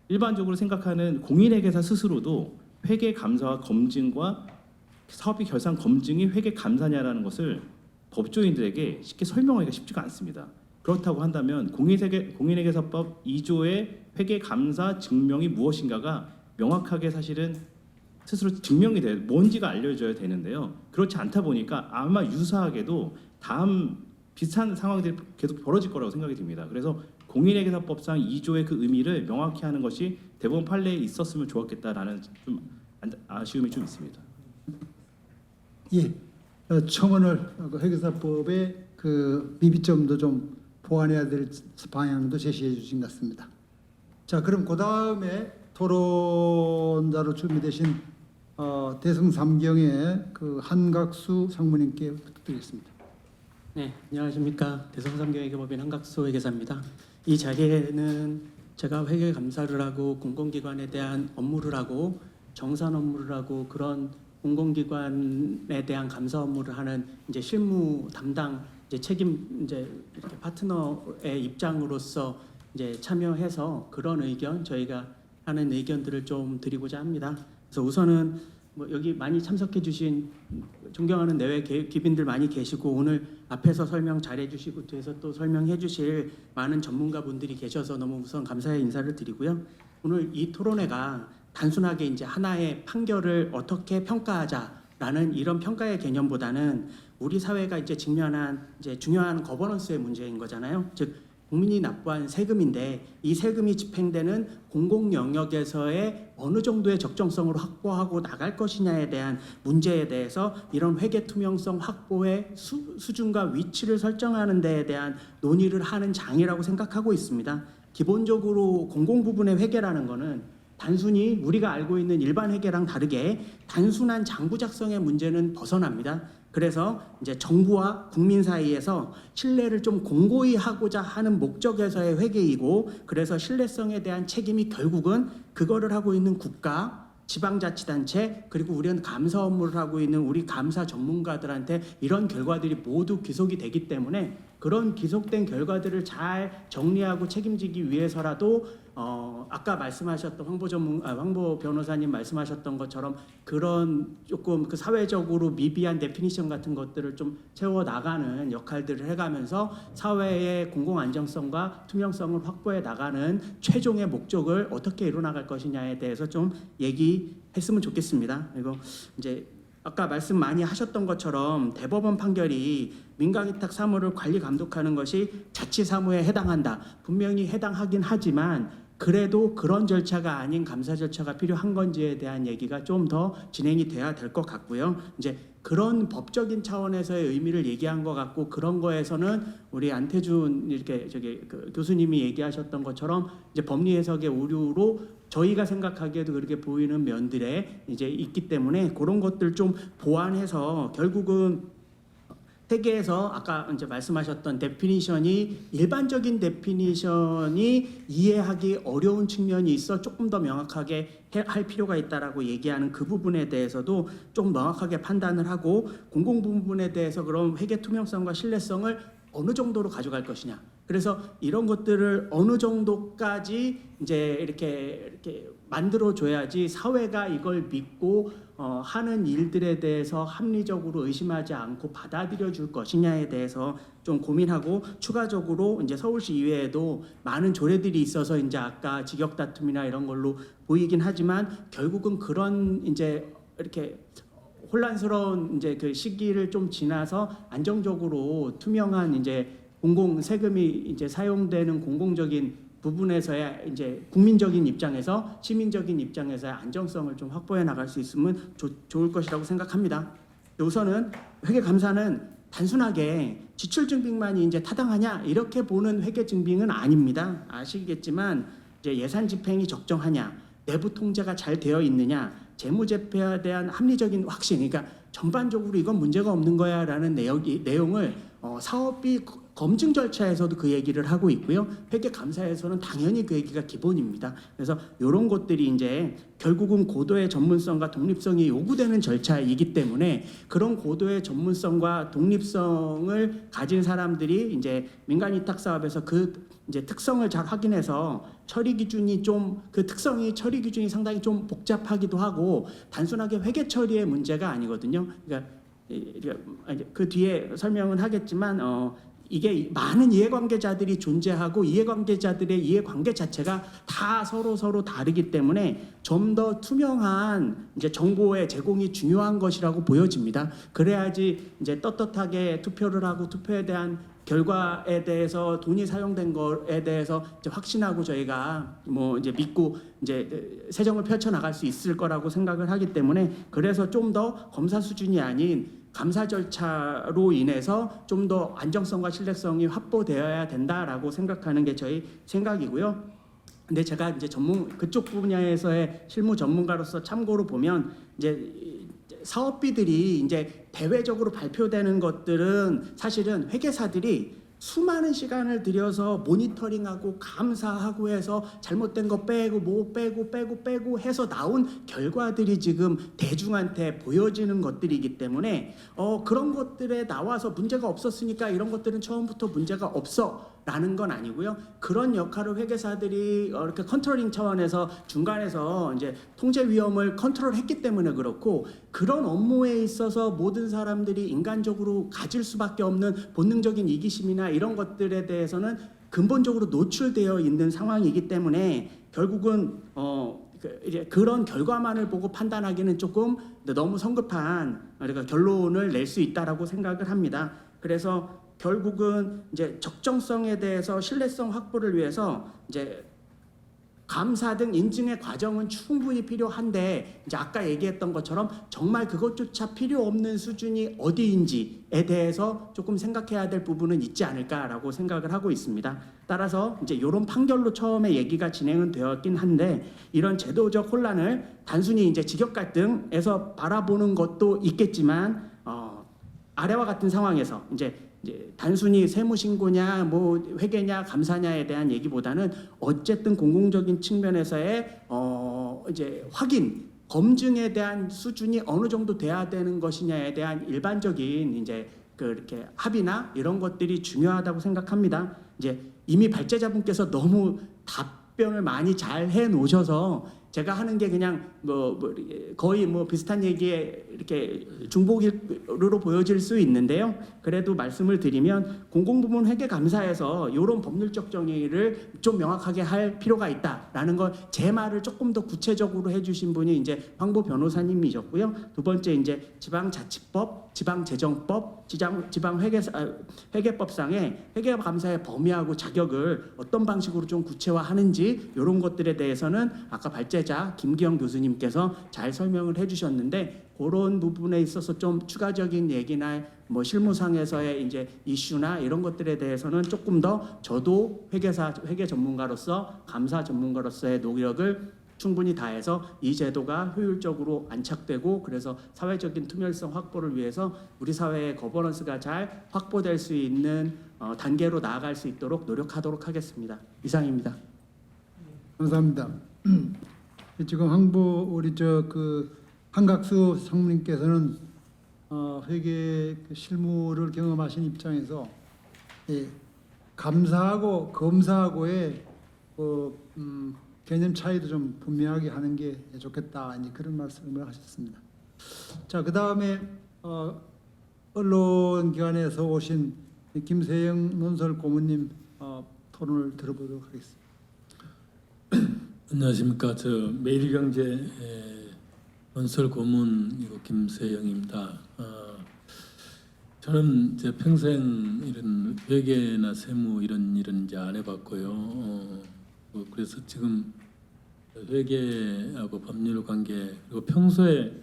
일반적으로 생각하는 공인회계사 스스로도 회계 감사와 검증과 사업비 결산 검증이 회계 감사냐라는 것을 법조인들에게 쉽게 설명하기가 쉽지가 않습니다. 그렇다고 한다면 공인회계사법 2조의 회계 감사 증명이 무엇인가가 명확하게 사실은 스스로 증명이 뭔지가 알려져야 되는데요. 그렇지 않다 보니까 아마 유사하게도 다음 비슷한 상황들이 계속 벌어질 거라고 생각이 듭니다. 그래서 공인회계사법상 2조의 그 의미를 명확히 하는 것이 대법원 판례에 있었으면 좋았겠다라는 좀 아쉬움이 좀 있습니다. 예, 청원을 회계사법의 그 미비점도 좀 보완해야 될 방향도 제시해 주신 것 같습니다. 자, 그럼 그 다음에 토론자로 준비되신 대승 3경의 그 한각수 상무님께 부탁드리겠습니다. 네, 안녕하십니까. 대성삼경회계법인 한각수 회계사입니다. 이 자리에는 제가 회계 감사를 하고 공공기관에 대한 업무를 하고 정산 업무를 하고 그런 공공기관에 대한 감사 업무를 하는 이제 실무 담당 책임 이렇게 파트너의 입장으로서 이제 참여해서 그런 의견 저희가 하는 의견들을 좀 드리고자 합니다. 그래서 우선은 뭐 여기 많이 참석해 주신 존경하는 내외 귀빈들 많이 계시고 오늘 앞에서 설명 잘해 주시고 뒤에서 또 설명해 주실 많은 전문가분들이 계셔서 너무 우선 감사의 인사를 드리고요. 오늘 이 토론회가 단순하게 이제 하나의 판결을 어떻게 평가하자라는 이런 평가의 개념보다는 우리 사회가 이제 직면한 이제 중요한 거버넌스의 문제인 거잖아요. 즉 국민이 납부한 세금인데 이 세금이 집행되는 공공 영역에서의 어느 정도의 적정성으로 확보하고 나갈 것이냐에 대한 문제에 대해서 이런 회계 투명성 확보의 수준과 위치를 설정하는 데에 대한 논의를 하는 장이라고 생각하고 있습니다. 기본적으로 공공 부분의 회계라는 거는 단순히 우리가 알고 있는 일반 회계랑 다르게 단순한 장부 작성의 문제는 벗어납니다. 그래서 이제 정부와 국민 사이에서 신뢰를 좀 공고히 하고자 하는 목적에서의 회계이고, 그래서 신뢰성에 대한 책임이 결국은 그거를 하고 있는 국가, 지방자치단체, 그리고 우리는 감사 업무를 하고 있는 우리 감사 전문가들한테 이런 결과들이 모두 귀속이 되기 때문에 그런 귀속된 결과들을 잘 정리하고 책임지기 위해서라도 아까 말씀하셨던 황보 변호사님 말씀하셨던 것처럼 그런 조금 그 사회적으로 미비한 데피니션 같은 것들을 좀 채워 나가는 역할들을 해가면서 사회의 공공 안정성과 투명성을 확보해 나가는 최종의 목적을 어떻게 이뤄나갈 것이냐에 대해서 좀 얘기했으면 좋겠습니다. 그리고 이제 아까 말씀 많이 하셨던 것처럼 대법원 판결이 민간위탁 사무를 관리 감독하는 것이 자치 사무에 해당한다. 분명히 해당하긴 하지만 그래도 그런 절차가 아닌 감사 절차가 필요한 건지에 대한 얘기가 좀 더 진행이 돼야 될 것 같고요. 이제 그런 법적인 차원에서의 의미를 얘기한 것 같고, 그런 거에서는 우리 안태준 그 교수님이 얘기하셨던 것처럼 이제 법리 해석의 오류로 저희가 생각하기에도 그렇게 보이는 면들에 이제 있기 때문에 그런 것들 좀 보완해서 결국은 회계에서 아까 이제 말씀하셨던 데피니션이 일반적인 데피니션이 이해하기 어려운 측면이 있어 조금 더 명확하게 할 필요가 있다라고 얘기하는 그 부분에 대해서도 좀 명확하게 판단을 하고, 공공 부분에 대해서 그런 회계 투명성과 신뢰성을 어느 정도로 가져갈 것이냐. 그래서 이런 것들을 어느 정도까지 이제 이렇게 만들어 줘야지 사회가 이걸 믿고 하는 일들에 대해서 합리적으로 의심하지 않고 받아들여 줄 것이냐에 대해서 좀 고민하고, 추가적으로 이제 서울시 이외에도 많은 조례들이 있어서 이제 아까 직역 다툼이나 이런 걸로 보이긴 하지만 결국은 그런 이제 이렇게 혼란스러운 이제 그 시기를 좀 지나서 안정적으로 투명한 이제 공공 세금이 이제 사용되는 공공적인 부분에서의 이제 국민적인 입장에서, 시민적인 입장에서의 안정성을 좀 확보해 나갈 수 있으면 좋을 것이라고 생각합니다. 우선은 회계감사는 단순하게 지출 증빙만이 이제 타당하냐 이렇게 보는 회계 증빙은 아닙니다. 아시겠지만 이제 예산 집행이 적정하냐, 내부 통제가 잘 되어 있느냐, 재무제표에 대한 합리적인 확신, 그러니까 전반적으로 이건 문제가 없는 거야라는 내용을 사업비 검증 절차에서도 그 얘기를 하고 있고요. 회계감사에서는 당연히 그 얘기가 기본입니다. 그래서 이런 것들이 이제 결국은 고도의 전문성과 독립성이 요구되는 절차이기 때문에 그런 고도의 전문성과 독립성을 가진 사람들이 이제 민간위탁 사업에서 그 이제 특성을 잘 확인해서 처리 기준이 좀 그 특성이 처리 기준이 상당히 좀 복잡하기도 하고 단순하게 회계 처리의 문제가 아니거든요. 그러니까 그 뒤에 설명은 하겠지만 이게 많은 이해관계자들이 존재하고 이해관계자들의 이해관계 자체가 다 서로 다르기 때문에 좀 더 투명한 이제 정보의 제공이 중요한 것이라고 보여집니다. 그래야지 이제 떳떳하게 투표를 하고 투표에 대한 결과에 대해서 돈이 사용된 거에 대해서 이제 확신하고 저희가 뭐 이제 믿고 이제 세정을 펼쳐 나갈 수 있을 거라고 생각을 하기 때문에, 그래서 좀 더 검사 수준이 아닌 감사 절차로 인해서 좀 더 안정성과 신뢰성이 확보되어야 된다라고 생각하는 게 저희 생각이고요. 근데 제가 이제 그쪽 분야에서의 실무 전문가로서 참고로 보면 이제 사업비들이 이제 대외적으로 발표되는 것들은 사실은 회계사들이 수많은 시간을 들여서 모니터링하고 감사하고 해서 잘못된 거 빼고 뭐 빼고 해서 나온 결과들이 지금 대중한테 보여지는 것들이기 때문에 그런 것들에 나와서 문제가 없었으니까 이런 것들은 처음부터 문제가 없어 라는 건 아니고요. 그런 역할을 회계사들이 이렇게 컨트롤링 차원에서 중간에서 이제 통제 위험을 컨트롤했기 때문에 그렇고, 그런 업무에 있어서 모든 사람들이 인간적으로 가질 수밖에 없는 본능적인 이기심이나 이런 것들에 대해서는 근본적으로 노출되어 있는 상황이기 때문에 결국은 이제 그런 결과만을 보고 판단하기는 조금 너무 성급한 그러니까 결론을 낼 수 있다라고 생각을 합니다. 그래서 결국은 이제 적정성에 대해서 신뢰성 확보를 위해서 이제 감사 등 인증의 과정은 충분히 필요한데 이제 아까 얘기했던 것처럼 정말 그것조차 필요 없는 수준이 어디인지에 대해서 조금 생각해야 될 부분은 있지 않을까라고 생각을 하고 있습니다. 따라서 이제 이런 판결로 처음에 얘기가 진행은 되었긴 한데 이런 제도적 혼란을 단순히 이제 직역 갈등에서 바라보는 것도 있겠지만 아래와 같은 상황에서 이제 단순히 세무 신고냐 뭐 회계냐 감사냐에 대한 얘기보다는 어쨌든 공공적인 측면에서의 이제 확인 검증에 대한 수준이 어느 정도 돼야 되는 것이냐에 대한 일반적인 이제 그렇게 합의나 이런 것들이 중요하다고 생각합니다. 이제 이미 발제자분께서 너무 답변을 많이 잘 해 놓으셔서 제가 하는 게 그냥 거의 뭐 비슷한 얘기에 이렇게 중복으로 보여질 수 있는데요. 그래도 말씀을 드리면 공공부문 회계감사에서 이런 법률적 정의를 좀 명확하게 할 필요가 있다라는 걸 제 말을 조금 더 구체적으로 해주신 분이 이제 황보 변호사님이셨고요. 두 번째 이제 지방자치법, 지방재정법, 지방회계법상의 회계감사의 범위하고 자격을 어떤 방식으로 좀 구체화하는지 이런 것들에 대해서는 아까 발제자 김기영 교수님께서 잘 설명을 해주셨는데 그런 부분에 있어서 좀 추가적인 얘기나 뭐 실무상에서의 이제 이슈나 이런 것들에 대해서는 조금 더 저도 회계 전문가로서 감사 전문가로서의 노력을 충분히 다해서 이 제도가 효율적으로 안착되고 그래서 사회적인 투명성 확보를 위해서 우리 사회의 거버넌스가 잘 확보될 수 있는 단계로 나아갈 수 있도록 노력하도록 하겠습니다. 이상입니다. 감사합니다. 지금 황보 우리 한각수 상무님께서는 회계 실무를 경험하신 입장에서 감사하고 검사하고의 개념 차이도 좀 분명하게 하는 게 좋겠다 이제 그런 말씀을 하셨습니다. 자, 그 다음에 언론기관에서 오신 김세영 논설 고문님 토론을 들어보도록 하겠습니다. 안녕하십니까. 저 매일경제 논설 고문이고 김세영입니다. 저는 제 평생 이런 회계나 세무 이런 일은 이제 안 해봤고요. 그래서 지금 회계하고 법률 관계 그리고 평소에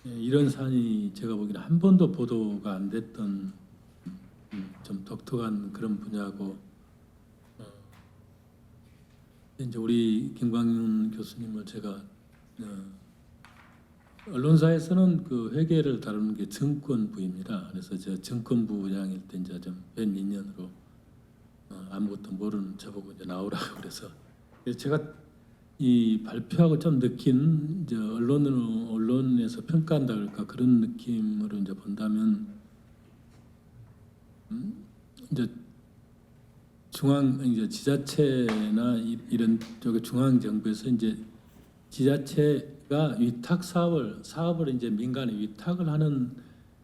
이런 사안이 제가 보기에는 한 번도 보도가 안 됐던 좀 독특한 그런 분야고 이제 우리 김광윤 교수님을 제가 언론사에서는 그 회계를 다루는 게 증권부입니다. 그래서 제가 증권부장일 때 이제 좀 웬 인연으로 아무것도 모르는 저보고 이제 나오라고 그래서 제가 이 발표하고 좀 느낀 이제 언론에서 평가한다 그럴까 그런 느낌으로 이제 본다면 이제 이제 지자체나 이런 쪽의 중앙 정부에서 이제 지자체가 위탁 사업을 이제 민간에 위탁을 하는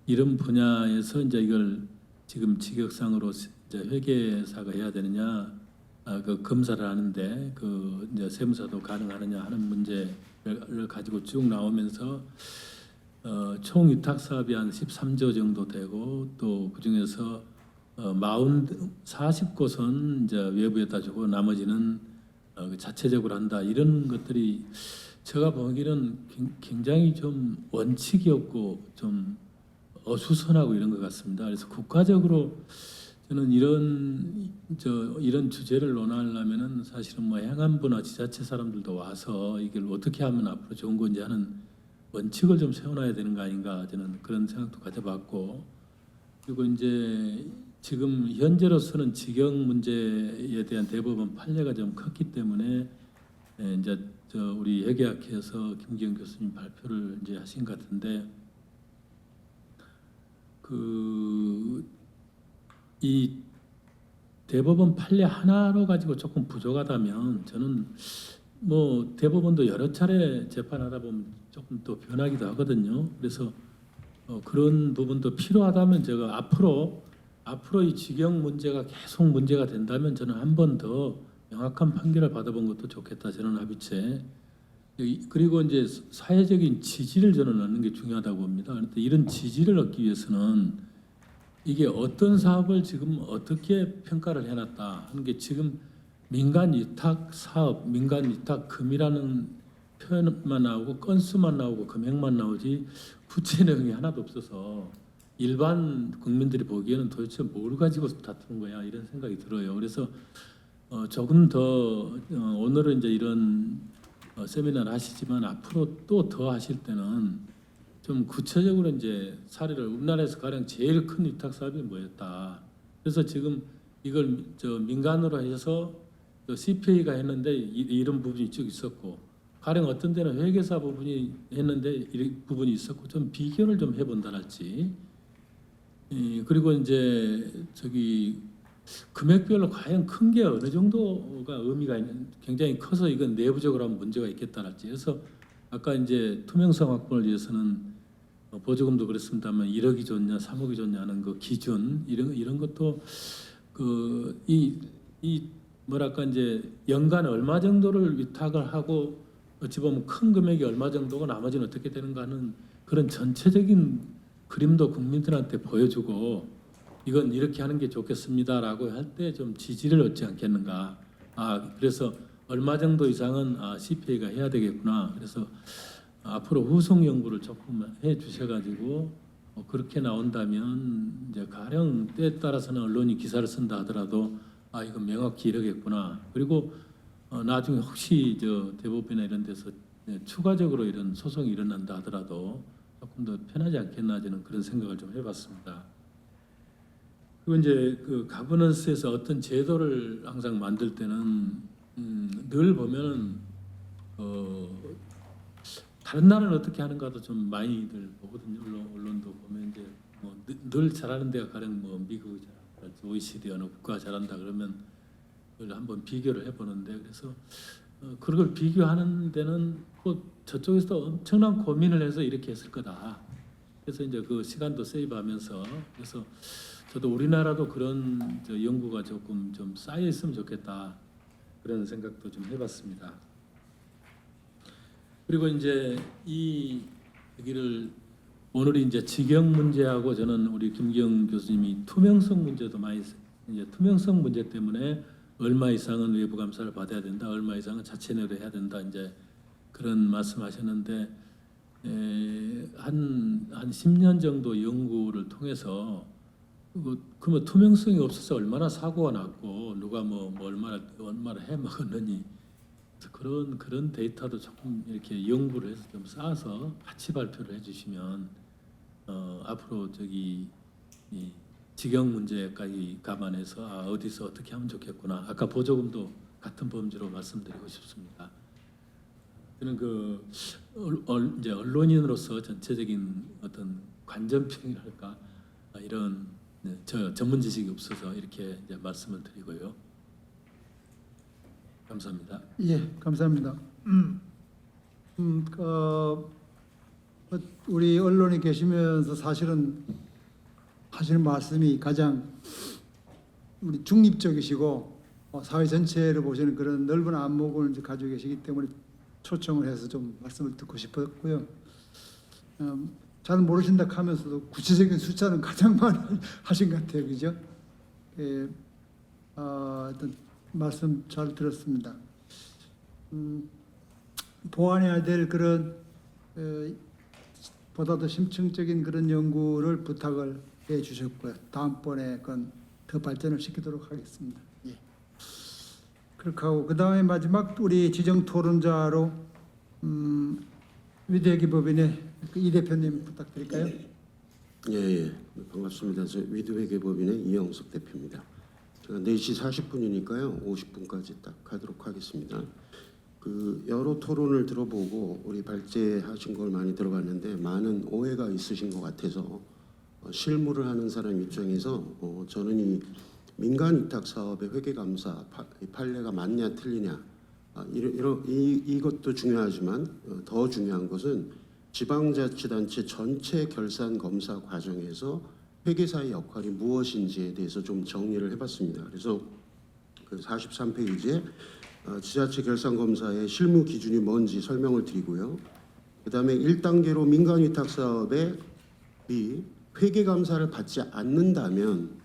이런 분야에서 이제 이걸 지금 직역상으로 이제 회계사가 해야 되느냐, 그 검사를 하는데 그 이제 세무사도 가능하느냐 하는 문제를 가지고 쭉 나오면서 총 위탁 사업이 한 13조 정도 되고 또 그 중에서 40곳은 이제 외부에다 주고 나머지는 자체적으로 한다 이런 것들이 제가 보기에는 굉장히 좀 원칙이 없고 좀 어수선하고 이런 것 같습니다. 그래서 국가적으로 저는 이런 주제를 논하려면은 사실은 뭐 행안부나 지자체 사람들도 와서 이걸 어떻게 하면 앞으로 좋은 건지 하는 원칙을 좀 세워놔야 되는 거 아닌가 저는 그런 생각도 가져봤고 그리고 이제 지금 현재로서는 직영 문제에 대한 대법원 판례가 좀 컸기 때문에 이제 우리 회계학회에서 김기영 교수님 발표를 이제 하신 것 같은데 이 대법원 판례 하나로 가지고 조금 부족하다면 저는 뭐 대법원도 여러 차례 재판하다 보면 조금 또 변하기도 하거든요. 그래서 그런 부분도 필요하다면 제가 앞으로 이 직영 문제가 계속 문제가 된다면 저는 한 번 더 명확한 판결을 받아본 것도 좋겠다. 저는 합의체. 그리고 이제 사회적인 지지를 저는 얻는 게 중요하다고 봅니다. 그런데 이런 지지를 얻기 위해서는 이게 어떤 사업을 지금 어떻게 평가를 해놨다 하는 게 지금 민간 위탁 사업, 민간 위탁금이라는 표현만 나오고 건수만 나오고 금액만 나오지 구체 내용이 하나도 없어서 일반 국민들이 보기에는 도대체 뭘 가지고 다투는 거야 이런 생각이 들어요. 그래서 조금 더 오늘은 이제 이런 세미나를 하시지만 앞으로 또 더 하실 때는 좀 구체적으로 이제 사례를 우리나라에서 가장 제일 큰 위탁 사업이 뭐였다. 그래서 지금 이걸 민간으로 해서 CPA가 했는데 이런 부분이 쭉 있었고 가령 어떤 데는 회계사 부분이 했는데 이 부분이 있었고 좀 비교를 좀 해본다랄지. 그리고 이제 금액별로 과연 큰 게 어느 정도가 의미가 있는 굉장히 커서 이건 내부적으로 하면 문제가 있겠다랄지. 그래서 아까 이제 투명성 확보를 위해서는 보조금도 그렇습니다만 1억이 좋냐 3억이 좋냐 하는 그 기준 이런 것도 이 뭐랄까 이제 연간 얼마 정도를 위탁을 하고 어찌 보면 큰 금액이 얼마 정도고 나머지는 어떻게 되는가 하는 그런 전체적인 그림도 국민들한테 보여주고 이건 이렇게 하는 게 좋겠습니다라고 할 때 좀 지지를 얻지 않겠는가. 그래서 얼마 정도 이상은 CPA가 해야 되겠구나. 그래서 앞으로 후속 연구를 조금 해 주셔가지고 그렇게 나온다면 이제 가령 때에 따라서는 언론이 기사를 쓴다 하더라도 이거 명확히 이러겠구나. 그리고 나중에 혹시 대법원이나 이런 데서 추가적으로 이런 소송이 일어난다 하더라도 조금 더 편하지 않겠나 저는 그런 생각을 좀 해봤습니다. 그리고 이제 그 가버넌스에서 어떤 제도를 항상 만들 때는 늘 보면은 다른 나라는 어떻게 하는가도 좀 많이들 보거든요. 언론도 보면 이제 늘 잘하는 데가 가령 미국이 잘한다, OECD 어느 국가 잘한다 그러면 그걸 한번 비교를 해보는데 그래서 그걸 비교하는 데는 꼭 저쪽에서 엄청난 고민을 해서 이렇게 했을 거다. 그래서 이제 그 시간도 세이브하면서 그래서 저도 우리나라도 그런 연구가 조금 좀 쌓여 있으면 좋겠다 그런 생각도 좀 해봤습니다. 그리고 이제 여기를 오늘이 이제 직영 문제하고 저는 우리 김기영 교수님이 투명성 문제도 많이 이제 투명성 문제 때문에 얼마 이상은 외부 감사를 받아야 된다, 얼마 이상은 자체 내도해야 된다 이제 그런 말씀하셨는데 한 10년 정도 연구를 통해서 그러면 투명성이 없어서 얼마나 사고가 났고 누가 얼마나 해먹었느니 그런 데이터도 조금 이렇게 연구를 해서 좀 쌓아서 같이 발표를 해주시면 앞으로 이 직영 문제까지 감안해서 어디서 어떻게 하면 좋겠구나. 아까 보조금도 같은 범주로 말씀드리고 싶습니다. 저는 이제 언론인으로서 전체적인 어떤 관전평이랄까 이런 전문 지식이 없어서 이렇게 이제 말씀을 드리고요. 감사합니다. 예, 감사합니다. 우리 언론에 계시면서 사실은 하시는 말씀이 가장 우리 중립적이시고 사회 전체를 보시는 그런 넓은 안목을 이제 가지고 계시기 때문에 초청을 해서 좀 말씀을 듣고 싶었고요. 잘 모르신다 하면서도 구체적인 숫자는 가장 많이 하신 것 같아요, 그죠? 어떤 말씀 잘 들었습니다. 보완해야 될 그런 보다 더 심층적인 그런 연구를 부탁을 해 주셨고요. 다음번에 그건 더 발전을 시키도록 하겠습니다. 예. 그렇게 하고 그 다음에 마지막 우리 지정 토론자로 위대기 법인의 이 대표님 부탁드릴까요? 예, 반갑습니다. 저 위드웨게 법인의 이영석 대표입니다. 제가 4시 40분이니까요. 50분까지 딱 하도록 하겠습니다. 여러 토론을 들어보고 우리 발제하신 걸 많이 들어봤는데 많은 오해가 있으신 것 같아서 실무를 하는 사람 입장에서 저는 이 민간 위탁 사업의 회계감사 판례가 맞냐 틀리냐 이것도 중요하지만 더 중요한 것은 지방자치단체 전체 결산 검사 과정에서 회계사의 역할이 무엇인지에 대해서 좀 정리를 해봤습니다. 그래서 그 43페이지에 지자체 결산 검사의 실무 기준이 뭔지 설명을 드리고요. 그다음에 1단계로 민간 위탁 사업에 이 회계 감사를 받지 않는다면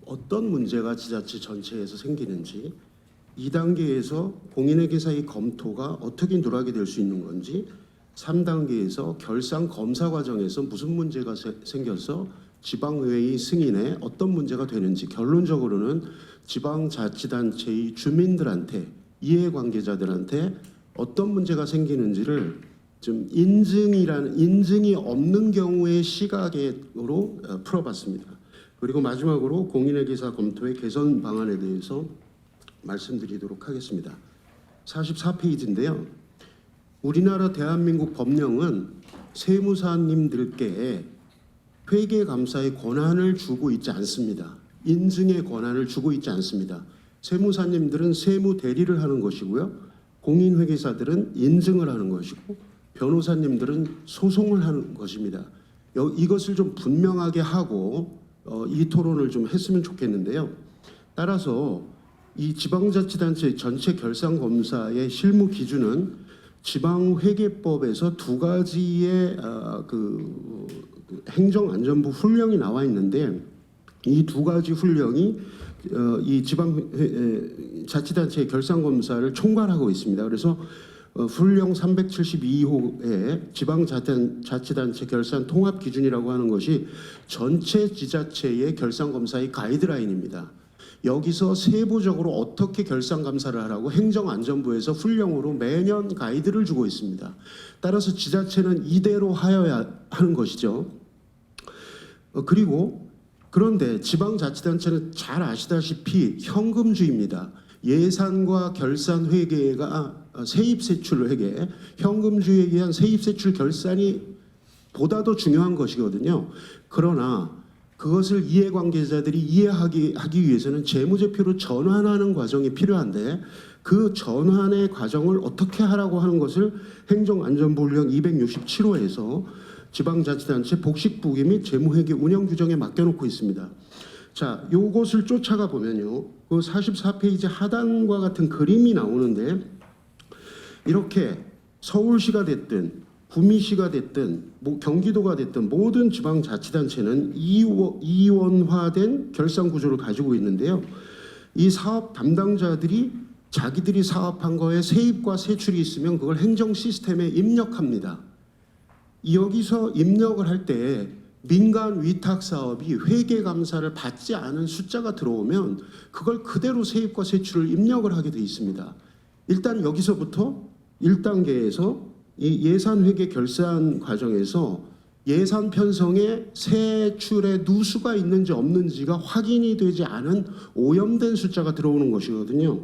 어떤 문제가 지자체 전체에서 생기는지, 2단계에서 공인회계사의 검토가 어떻게 누락이 될 수 있는 건지, 3단계에서 결산 검사 과정에서 무슨 문제가 생겨서 지방의회의 승인에 어떤 문제가 되는지, 결론적으로는 지방자치단체의 주민들한테, 이해관계자들한테 어떤 문제가 생기는지를 좀 인증이 없는 경우의 시각으로 풀어봤습니다. 그리고 마지막으로 공인회계사 검토의 개선 방안에 대해서 말씀드리도록 하겠습니다. 44페이지인데요. 우리나라 대한민국 법령은 세무사님들께 회계감사의 권한을 주고 있지 않습니다. 인증의 권한을 주고 있지 않습니다. 세무사님들은 세무 대리를 하는 것이고요. 공인회계사들은 인증을 하는 것이고, 변호사님들은 소송을 하는 것입니다. 이것을 좀 분명하게 하고 이 토론을 좀 했으면 좋겠는데요. 따라서 이 지방자치단체 전체 결산검사의 실무 기준은 지방회계법에서 두 가지의 행정안전부 훈령이 나와 있는데, 이 두 가지 훈령이 이 지방자치단체의 결산검사를 총괄하고 있습니다. 그래서 훈령 372호의 지방자치단체 결산 통합 기준이라고 하는 것이 전체 지자체의 결산검사의 가이드라인입니다. 여기서 세부적으로 어떻게 결산감사를 하라고 행정안전부에서 훈령으로 매년 가이드를 주고 있습니다. 따라서 지자체는 이대로 하여야 하는 것이죠. 그런데 지방자치단체는 잘 아시다시피 현금주의입니다. 예산과 결산 회계가 세입세출 회계, 현금주의에 의한 세입세출 결산이 보다도 중요한 것이거든요. 그러나 그것을 이해관계자들이 이해하기 위해서는 재무제표로 전환하는 과정이 필요한데, 그 전환의 과정을 어떻게 하라고 하는 것을 행정안전부 훈령 267호에서 지방자치단체 복식부기 및 재무회계 운영 규정에 맡겨놓고 있습니다. 자, 요것을 쫓아가 보면요, 그 44페이지 하단과 같은 그림이 나오는데, 이렇게 서울시가 됐든 구미시가 됐든 경기도가 됐든 모든 지방자치단체는 이원화된 결산 구조를 가지고 있는데요. 이 사업 담당자들이 자기들이 사업한 거에 세입과 세출이 있으면 그걸 행정 시스템에 입력합니다. 여기서 입력을 할 때 민간 위탁 사업이 회계 감사를 받지 않은 숫자가 들어오면 그걸 그대로 세입과 세출을 입력을 하게 돼 있습니다. 일단 여기서부터 1단계에서 이 예산회계 결산 과정에서 예산 편성에 세출의 누수가 있는지 없는지가 확인이 되지 않은 오염된 숫자가 들어오는 것이거든요.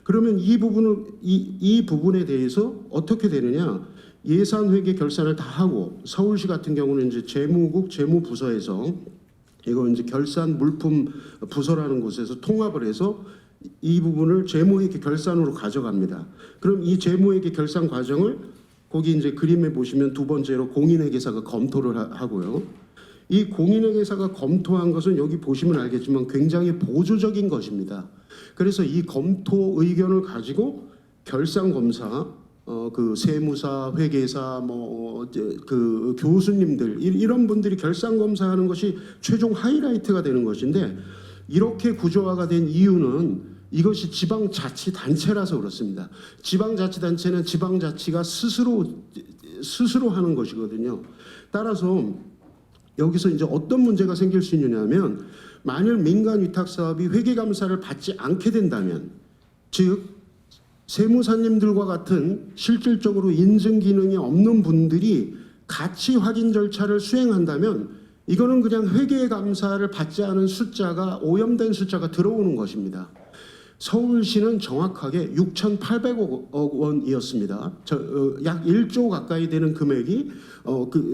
그러면 이 부분에 대해서 어떻게 되느냐? 예산회계 결산을 다 하고, 서울시 같은 경우는 이제 재무국 재무부서에서 이거 이제 결산 물품 부서라는 곳에서 통합을 해서 이 부분을 재무회계 결산으로 가져갑니다. 그럼 이 재무회계 결산 과정을 거기 이제 그림에 보시면 두 번째로 공인회계사가 검토를 하고요. 이 공인회계사가 검토한 것은 여기 보시면 알겠지만 굉장히 보조적인 것입니다. 그래서 이 검토 의견을 가지고 결산검사, 그 세무사, 회계사, 그 교수님들 이런 분들이 결산검사하는 것이 최종 하이라이트가 되는 것인데, 이렇게 구조화가 된 이유는 이것이 지방자치단체라서 그렇습니다. 지방자치단체는 지방자치가 스스로 하는 것이거든요. 따라서 여기서 이제 어떤 문제가 생길 수 있느냐면, 만일 민간 위탁 사업이 회계감사를 받지 않게 된다면, 즉 세무사님들과 같은 실질적으로 인증 기능이 없는 분들이 가치 확인 절차를 수행한다면, 이거는 그냥 회계감사를 받지 않은 숫자가, 오염된 숫자가 들어오는 것입니다. 서울시는 정확하게 6,800억 원이었습니다. 약 1조 가까이 되는 금액이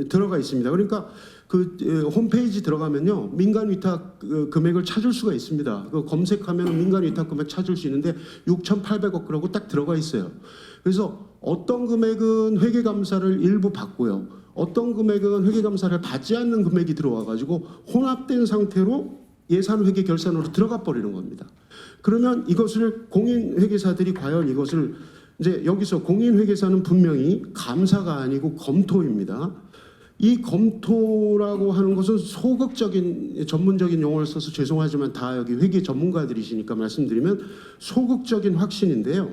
들어가 있습니다. 그러니까 그 홈페이지 들어가면요, 민간 위탁 금액을 찾을 수가 있습니다. 검색하면 민간 위탁 금액 찾을 수 있는데 6,800억 그러고 딱 들어가 있어요. 그래서 어떤 금액은 회계감사를 일부 받고요, 어떤 금액은 회계감사를 받지 않는 금액이 들어와가지고 혼합된 상태로 예산회계 결산으로 들어가 버리는 겁니다. 그러면 이것을 공인회계사들이 과연 이것을 이제 여기서 공인회계사는 분명히 감사가 아니고 검토입니다. 이 검토라고 하는 것은 소극적인 전문적인 용어를 써서 죄송하지만 다 여기 회계 전문가들이시니까 말씀드리면 소극적인 확신인데요.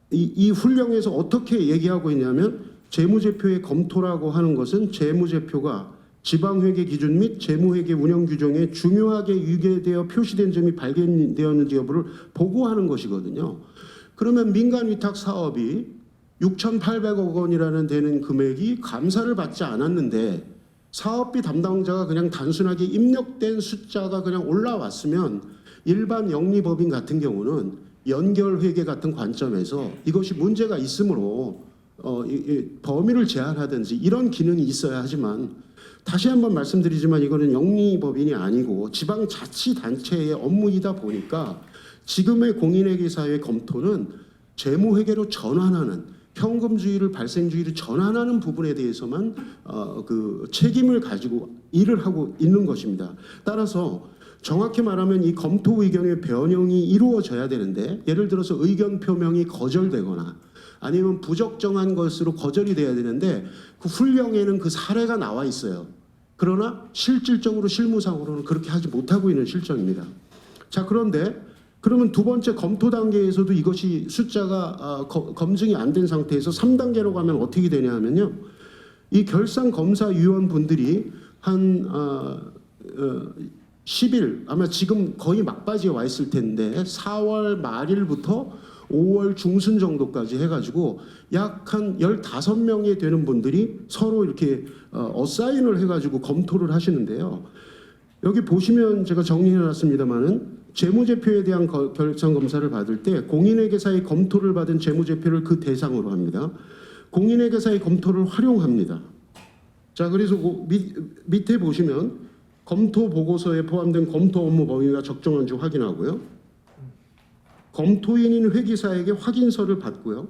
이 훈령에서 어떻게 얘기하고 있냐면 재무제표의 검토라고 하는 것은 재무제표가 지방회계 기준 및 재무회계 운영 규정에 중요하게 위배되어 표시된 점이 발견되었는지 여부를 보고하는 것이거든요. 그러면 민간 위탁 사업이 6,800억 원이라는 되는 금액이 감사를 받지 않았는데 사업비 담당자가 그냥 단순하게 입력된 숫자가 그냥 올라왔으면 일반 영리법인 같은 경우는 연결회계 같은 관점에서 이것이 문제가 있으므로 범위를 제한하든지 이런 기능이 있어야 하지만 다시 한번 말씀드리지만 이거는 영리법인이 아니고 지방자치단체의 업무이다 보니까 지금의 공인회계사의 검토는 재무회계로 전환하는 현금주의를 발생주의를 전환하는 부분에 대해서만 그 책임을 가지고 일을 하고 있는 것입니다. 따라서 정확히 말하면 이 검토 의견의 변형이 이루어져야 되는데 예를 들어서 의견 표명이 거절되거나 아니면 부적정한 것으로 거절이 돼야 되는데 그 훈령에는 그 사례가 나와 있어요. 그러나 실질적으로 실무상으로는 그렇게 하지 못하고 있는 실정입니다. 자, 그런데 그러면 두 번째 검토 단계에서도 이것이 숫자가 검증이 안 된 상태에서 3단계로 가면 어떻게 되냐 하면요. 이 결산검사위원분들이 한 10일 아마 지금 거의 막바지에 와 있을 텐데 4월 말일부터 5월 중순 정도까지 해가지고 약 한 15명이 되는 분들이 서로 이렇게 어사인을 해가지고 검토를 하시는데요. 여기 보시면 제가 정리해놨습니다만은 재무제표에 대한 결산검사를 받을 때 공인회계사의 검토를 받은 재무제표를 그 대상으로 합니다. 공인회계사의 검토를 활용합니다. 자, 그래서 밑에 보시면 검토 보고서에 포함된 검토 업무 범위가 적정한지 확인하고요. 검토인인 회계사에게 확인서를 받고요.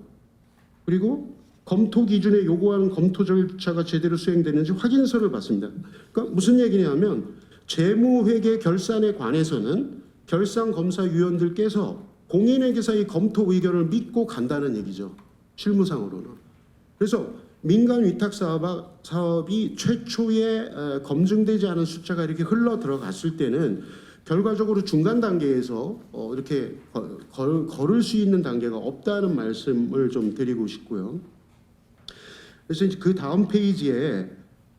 그리고 검토 기준에 요구하는 검토 절차가 제대로 수행되는지 확인서를 받습니다. 그러니까 무슨 얘기냐면 재무회계 결산에 관해서는 결산검사위원들께서 공인회계사의 검토 의견을 믿고 간다는 얘기죠. 실무상으로는. 그래서 민간 위탁 사업이 최초에 검증되지 않은 숫자가 이렇게 흘러 들어갔을 때는 결과적으로 중간 단계에서 이렇게 걸을 수 있는 단계가 없다는 말씀을 좀 드리고 싶고요. 그래서 이제 그 다음 페이지에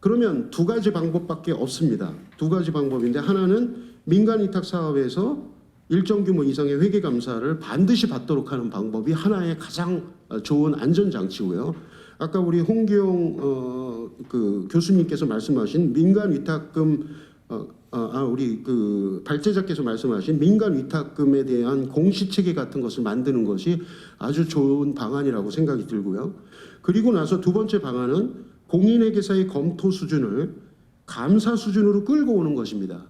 그러면 두 가지 방법밖에 없습니다. 두 가지 방법인데 하나는 민간 위탁 사업에서 일정 규모 이상의 회계 감사를 반드시 받도록 하는 방법이 하나의 가장 좋은 안전 장치고요. 아까 우리 홍기용 그 교수님께서 말씀하신 민간 위탁금 우리 그 발제자께서 말씀하신 민간 위탁금에 대한 공시 체계 같은 것을 만드는 것이 아주 좋은 방안이라고 생각이 들고요. 그리고 나서 두 번째 방안은 공인회계사의 검토 수준을 감사 수준으로 끌고 오는 것입니다.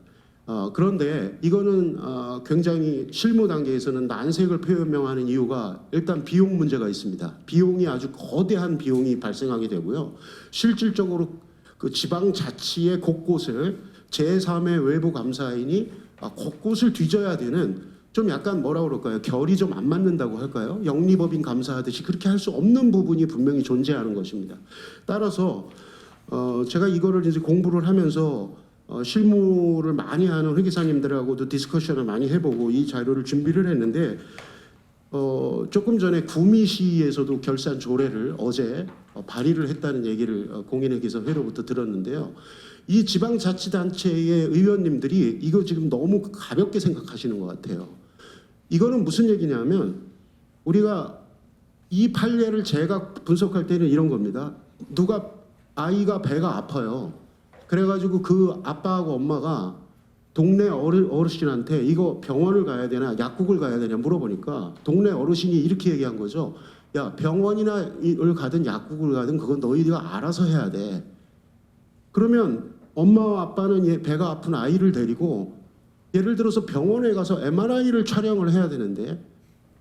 그런데 이거는 굉장히 실무 단계에서는 난색을 표명하는 이유가 일단 비용 문제가 있습니다. 비용이 아주 거대한 비용이 발생하게 되고요. 실질적으로 그 지방자치의 곳곳을 제3의 외부 감사인이 곳곳을 뒤져야 되는 좀 약간 뭐라 그럴까요? 결이 좀 안 맞는다고 할까요? 영리법인 감사하듯이 그렇게 할 수 없는 부분이 분명히 존재하는 것입니다. 따라서 제가 이거를 이제 공부를 하면서 실무를 많이 하는 회계사님들하고도 디스커션을 많이 해보고 이 자료를 준비를 했는데 조금 전에 구미시에서도 결산 조례를 어제 발의를 했다는 얘기를 공인회계사 회로부터 들었는데요. 이 지방자치단체의 의원님들이 이거 지금 너무 가볍게 생각하시는 것 같아요. 이거는 무슨 얘기냐면 우리가 이 판례를 제가 분석할 때는 이런 겁니다. 아이가 배가 아파요. 그래가지고 그 아빠하고 엄마가 동네 어르신한테 이거 병원을 가야 되나 약국을 가야 되냐 물어보니까 동네 어르신이 이렇게 얘기한 거죠. 야, 병원을 가든 약국을 가든 그건 너희가 알아서 해야 돼. 그러면 엄마와 아빠는 배가 아픈 아이를 데리고 예를 들어서 병원에 가서 MRI를 촬영을 해야 되는데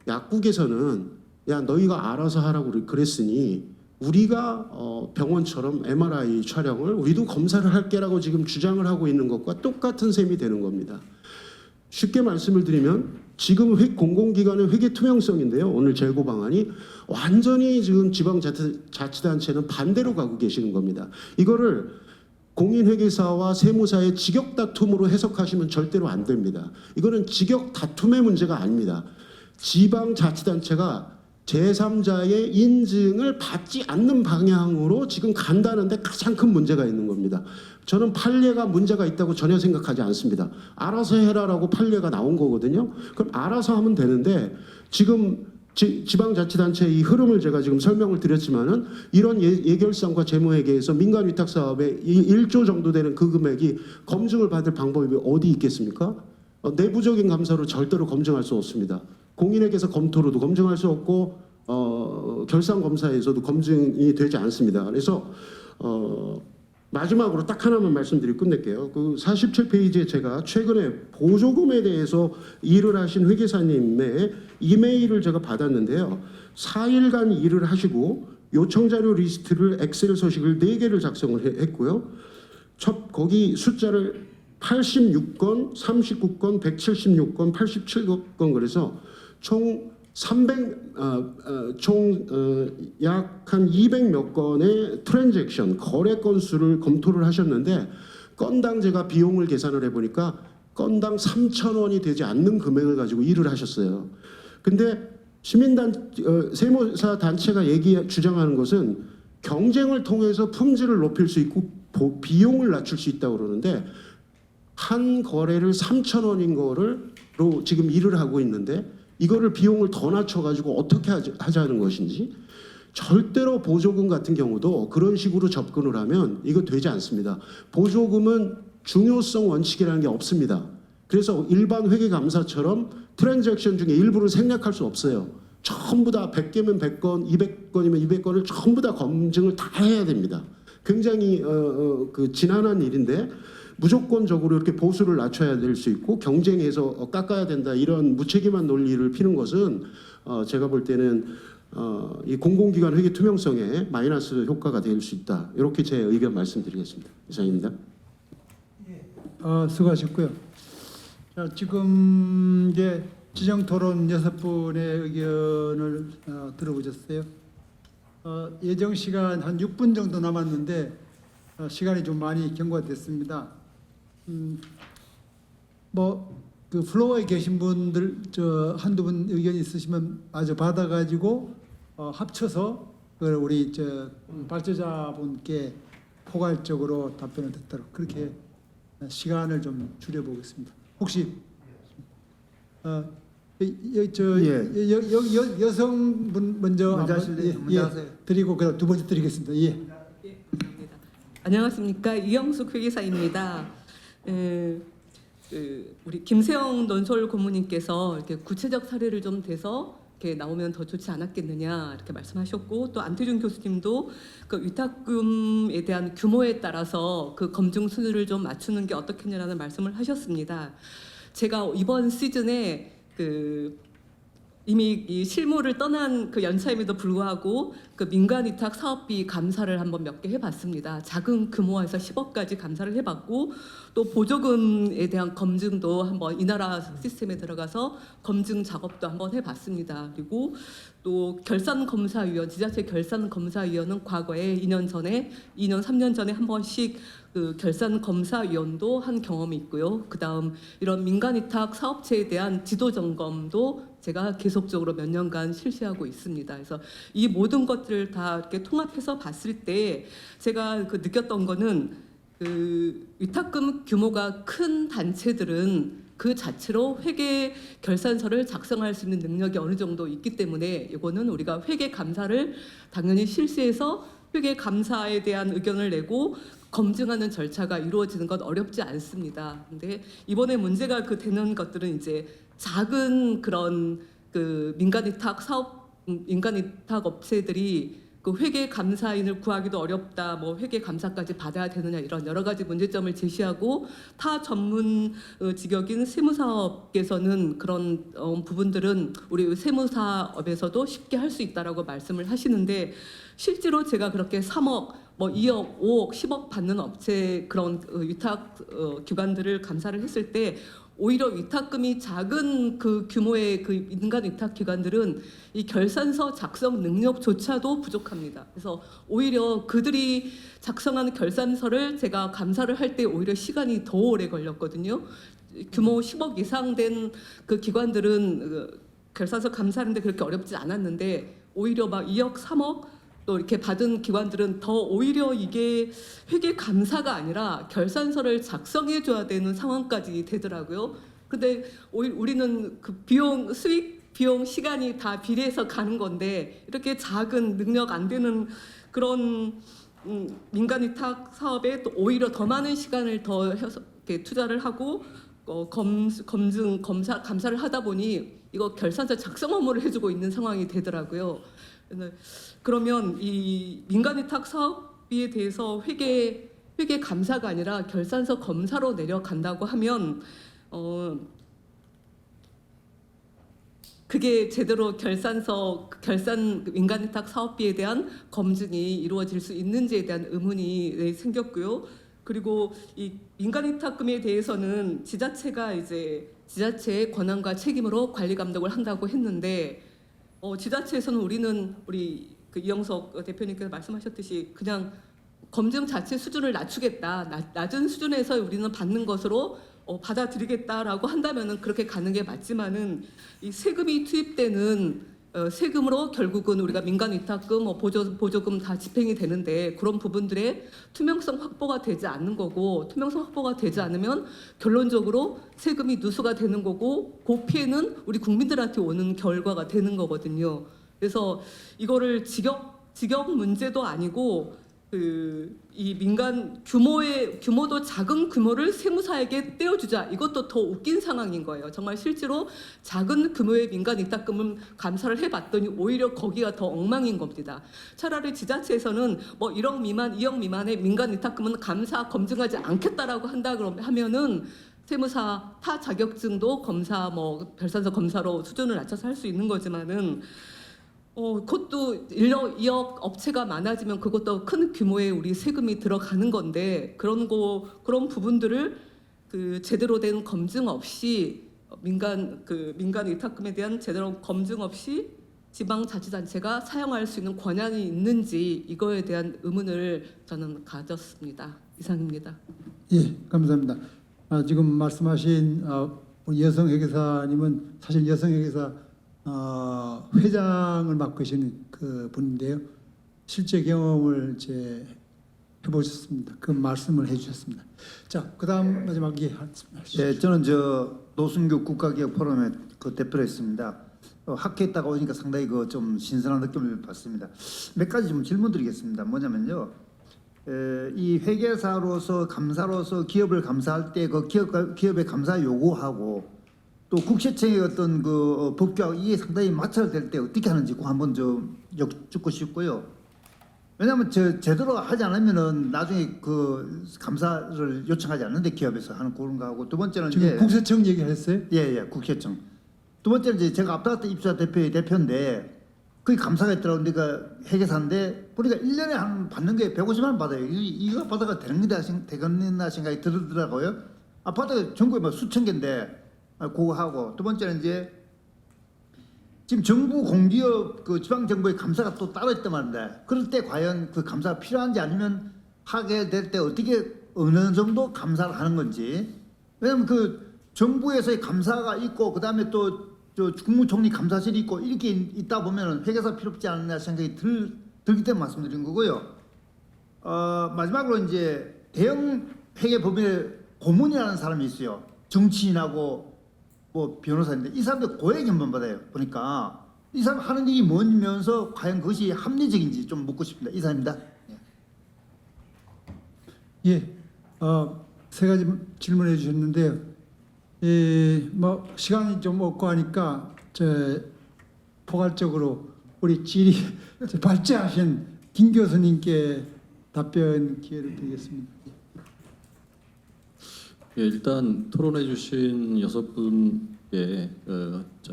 약국에서는 야, 너희가 알아서 하라고 그랬으니 우리가 병원처럼 MRI 촬영을 우리도 검사를 할게라고 지금 주장을 하고 있는 것과 똑같은 셈이 되는 겁니다. 쉽게 말씀을 드리면 지금 공공기관의 회계 투명성인데요. 오늘 재고 방안이 완전히 지금 지방자치단체는 반대로 가고 계시는 겁니다. 이거를 공인회계사와 세무사의 직역 다툼으로 해석하시면 절대로 안 됩니다. 이거는 직역 다툼의 문제가 아닙니다. 지방자치단체가 제3자의 인증을 받지 않는 방향으로 지금 간다는데 가장 큰 문제가 있는 겁니다. 저는 판례가 문제가 있다고 전혀 생각하지 않습니다. 알아서 해라라고 판례가 나온 거거든요. 그럼 알아서 하면 되는데 지금 지방자치단체의 이 흐름을 제가 지금 설명을 드렸지만은 이런 예결성과 재무회계에서 민간위탁사업에 1조 정도 되는 그 금액이 검증을 받을 방법이 어디 있겠습니까? 내부적인 감사로 절대로 검증할 수 없습니다. 공인회계사 검토로도 검증할 수 없고 결산검사에서도 검증이 되지 않습니다. 그래서 마지막으로 딱 하나만 말씀드리고 끝낼게요. 그 47페이지에 제가 최근에 보조금에 대해서 일을 하신 회계사님의 이메일을 제가 받았는데요. 4일간 일을 하시고 요청자료 리스트를 엑셀 서식을 4개를 작성을 했고요. 거기 숫자를 86건, 39건, 176건, 87건 그래서 총 약 한 200몇 건의 트랜잭션 거래 건수를 검토를 하셨는데 건당 제가 비용을 계산을 해보니까 건당 3,000원이 되지 않는 금액을 가지고 일을 하셨어요. 근데 세무사 단체가 주장하는 것은 경쟁을 통해서 품질을 높일 수 있고 비용을 낮출 수 있다고 그러는데 한 거래를 3,000원인 거로 지금 일을 하고 있는데 이거를 비용을 더 낮춰가지고 어떻게 하자는 것인지 절대로 보조금 같은 경우도 그런 식으로 접근을 하면 이거 되지 않습니다. 보조금은 중요성 원칙이라는 게 없습니다. 그래서 일반 회계감사처럼 트랜잭션 중에 일부를 생략할 수 없어요. 전부 다 100개면 100건, 200건이면 200건을 전부 다 검증을 다 해야 됩니다. 굉장히 지난한 일인데 무조건적으로 이렇게 보수를 낮춰야 될 수 있고 경쟁에서 깎아야 된다 이런 무책임한 논리를 피는 것은 제가 볼 때는 이 공공기관 회계 투명성에 마이너스 효과가 될 수 있다. 이렇게 제 의견 말씀드리겠습니다. 이상입니다. 수고하셨고요. 자, 지금 이제 지정토론 6분의 의견을 들어보셨어요. 예정 시간 한 6분 정도 남았는데 시간이 좀 많이 경과됐습니다. 그 플로어에 계신 분들 한두 분 의견 있으시면 마저 받아가지고 합쳐서 우리 발제자분께 포괄적으로 답변을 듣도록 그렇게 시간을 좀 줄여보겠습니다. 혹시 여성분 먼저 하실래요? 하세요. 드리고 그다음 두 번째 드리겠습니다. 예. 감사합니다. 안녕하십니까, 이영숙 회계사입니다. 우리 김세영 논설 고문님께서 이렇게 구체적 사례를 좀 대서 이렇게 나오면 더 좋지 않았겠느냐 이렇게 말씀하셨고, 또 안태준 교수님도 그 위탁금에 대한 규모에 따라서 그 검증 순위를 좀 맞추는 게 어떻겠냐라는 말씀을 하셨습니다. 제가 이번 시즌에 이미 이 실무를 떠난 그 연차임에도 불구하고 그 민간위탁 사업비 감사를 한번 몇 개 해봤습니다. 작은 규모에서 10억까지 감사를 해봤고, 또 보조금에 대한 검증도 한번 이 나라 시스템에 들어가서 검증 작업도 한번 해봤습니다. 그리고 또 결산검사위원, 지자체 결산검사위원은 과거에 2년, 3년 전에 한 번씩 그 결산검사위원도 한 경험이 있고요. 그다음 이런 민간위탁 사업체에 대한 지도 점검도 제가 계속적으로 몇 년간 실시하고 있습니다. 그래서 이 모든 것들을 다 이렇게 통합해서 봤을 때 제가 느꼈던 거는 그 위탁금 규모가 큰 단체들은 그 자체로 회계 결산서를 작성할 수 있는 능력이 어느 정도 있기 때문에 이거는 우리가 회계 감사를 당연히 실시해서 회계 감사에 대한 의견을 내고 검증하는 절차가 이루어지는 건 어렵지 않습니다. 근데 이번에 문제가 되는 것들은 이제 작은 그런 그 민간위탁 업체들이 그 회계 감사인을 구하기도 어렵다, 뭐 회계 감사까지 받아야 되느냐 이런 여러 가지 문제점을 제시하고, 타 전문 직역인 세무사업계에서는 그런 부분들은 우리 세무사업에서도 쉽게 할 수 있다라고 말씀을 하시는데, 실제로 제가 그렇게 3억, 뭐 2억, 5억, 10억 받는 업체 그런 위탁 기관들을 감사를 했을 때 오히려 위탁금이 작은 그 규모의 그 민간 위탁 기관들은 이 결산서 작성 능력조차도 부족합니다. 그래서 오히려 그들이 작성하는 결산서를 제가 감사를 할 때 오히려 시간이 더 오래 걸렸거든요. 규모 10억 이상 된 그 기관들은 결산서 감사하는데 그렇게 어렵지 않았는데 오히려 막 2억, 3억 또 이렇게 받은 기관들은 더 오히려 이게 회계 감사가 아니라 결산서를 작성해 줘야 되는 상황까지 되더라고요. 근데 우리는 그 비용 수익 비용 시간이 다 비례해서 가는 건데 이렇게 작은 능력 안 되는 그런 민간 위탁 사업에 또 오히려 더 많은 시간을 더 해서 이렇게 투자를 하고 검증 감사를 하다 보니 이거 결산서 작성 업무를 해주고 있는 상황이 되더라고요. 그러면 이 민간 위탁 사업비에 대해서 회계 감사가 아니라 결산서 검사로 내려간다고 하면 그게 제대로 결산 민간 위탁 사업비에 대한 검증이 이루어질 수 있는지에 대한 의문이 생겼고요. 그리고 이 민간 위탁금에 대해서는 지자체가 이제 지자체의 권한과 책임으로 관리 감독을 한다고 했는데 지자체에서는 우리 그 이영석 대표님께서 말씀하셨듯이 그냥 검증 자체 수준을 낮추겠다, 낮은 수준에서 우리는 받는 것으로 받아들이겠다라고 한다면은 그렇게 가는 게 맞지만은 이 세금이 투입되는 세금으로 결국은 우리가 민간 위탁금, 보조금 다 집행이 되는데 그런 부분들의 투명성 확보가 되지 않는 거고 투명성 확보가 되지 않으면 결론적으로 세금이 누수가 되는 거고 그 피해는 우리 국민들한테 오는 결과가 되는 거거든요. 그래서 이거를 직역 문제도 아니고 이 민간 규모도 작은 규모를 세무사에게 떼어주자 이것도 더 웃긴 상황인 거예요. 정말 실제로 작은 규모의 민간 위탁금을 감사를 해봤더니 오히려 거기가 더 엉망인 겁니다. 차라리 지자체에서는 뭐 1억 미만, 2억 미만의 민간 위탁금은 검증하지 않겠다라고 하면은 세무사 타 자격증도 검사 결산서 검사로 수준을 낮춰서 할 수 있는 거지만은. 그것도 1억, 2억 업체가 많아지면 그것도 큰 규모의 우리 세금이 들어가는 건데 그런 부분들을 제대로 된 검증 없이 민간 위탁금에 대한 제대로 검증 없이 지방자치단체가 사용할 수 있는 권한이 있는지 이거에 대한 의문을 저는 가졌습니다. 이상입니다. 예, 감사합니다. 지금 말씀하신 우리 여성 회계사님은 사실 여성 회계사 회장을 맡고 계시는 그 분인데요. 실제 경험을 이제 해보셨습니다. 그 말씀을 해주셨습니다. 자, 그다음 마지막에 네, 저는 노순규 국가기업 포럼의 그 대표로 했습니다. 학회했다가 오니까 상당히 좀 신선한 느낌을 받습니다. 몇 가지 좀 질문드리겠습니다. 뭐냐면요, 이 회계사로서 감사로서 기업을 감사할 때 그 기업의 감사 요구하고 또 국세청의 어떤 그 법규하고 이게 상당히 맞춰야 될 때 어떻게 하는지 꼭 한번 좀 여쭙고 싶고요. 왜냐하면 제대로 하지 않으면은 나중에 그 감사를 요청하지 않는데 기업에서 하는 그런 거 하고 두 번째는 지금 이제 국세청 얘기했어요? 예, 국세청. 두 번째는 이제 제가 아파트 입주자 대표인데 거기 감사가 있더라고요. 그러니까 회계사인데 보니까 1년에 한 받는 게 150만 원 받아요. 이거 받아가 되겠나 생각이 들더라고요. 아파트가 전국에 뭐 수천 개인데 그거 하고 두 번째는 이제 지금 정부 공기업 그 지방 정부의 감사가 또 따로 있단 말인데 그럴 때 과연 그 감사가 필요한지 아니면 하게 될 때 어떻게 어느 정도 감사를 하는 건지. 왜냐면 그 정부에서의 감사가 있고 그다음에 또 국무총리 감사실이 있고 이렇게 있다 보면은 회계사 필요 없지 않느냐 생각이 들기 때문에 말씀드린 거고요. 마지막으로 이제 대형 회계법인의 고문이라는 사람이 있어요. 정치인하고 변호사인데 이 사람들 고액연봉 받아요. 보니까 이 사람 하는 일이 뭐면서 과연 그것이 합리적인지 좀 묻고 싶습니다. 이상입니다. 예, 세 가지 질문해 주셨는데요. 시간이 좀 없고 하니까 포괄적으로 우리 질의 발제하신 김 교수님께 답변 기회를 드리겠습니다. 예, 일단 토론해 주신 6분께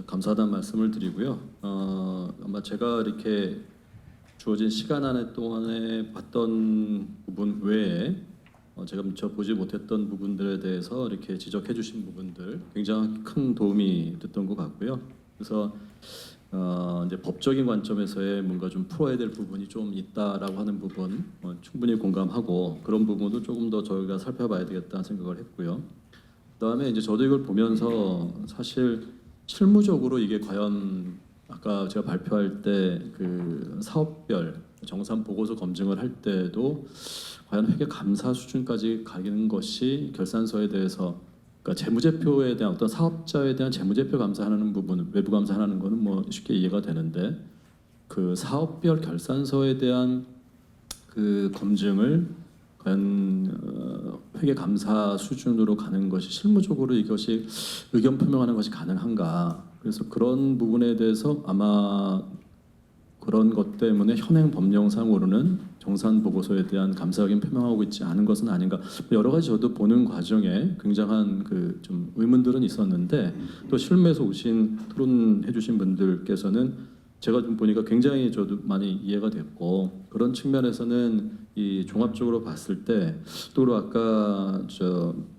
감사하다는 말씀을 드리고요. 아마 제가 이렇게 주어진 시간 안에 동안에 봤던 부분 외에 제가 미처 보지 못했던 부분들에 대해서 이렇게 지적해 주신 부분들 굉장히 큰 도움이 됐던 것 같고요. 그래서 이제 법적인 관점에서의 뭔가 좀 풀어야 될 부분이 좀 있다라고 하는 부분 충분히 공감하고 그런 부분도 조금 더 저희가 살펴봐야 되겠다는 생각을 했고요. 그다음에 이제 저도 이걸 보면서 사실 실무적으로 이게 과연 아까 제가 발표할 때 그 사업별 정산 보고서 검증을 할 때도 과연 회계 감사 수준까지 가는 것이 결산서에 대해서 그러니까 재무제표에 대한 어떤 사업자에 대한 재무제표 감사하는 부분, 외부 감사하는 거는 뭐 쉽게 이해가 되는데 그 사업별 결산서에 대한 그 검증을 과연 회계 감사 수준으로 가는 것이 실무적으로 이것이 의견 표명하는 것이 가능한가? 그래서 그런 부분에 대해서 아마 그런 것 때문에 현행 법령상으로는 정산 보고서에 대한 감사 의견 표명하고 있지 않은 것은 아닌가. 여러 가지 저도 보는 과정에 굉장한 그 좀 의문들은 있었는데 또 실무에서 오신 토론해주신 분들께서는 제가 좀 보니까 굉장히 저도 많이 이해가 됐고 그런 측면에서는 이 종합적으로 봤을 때 또 아까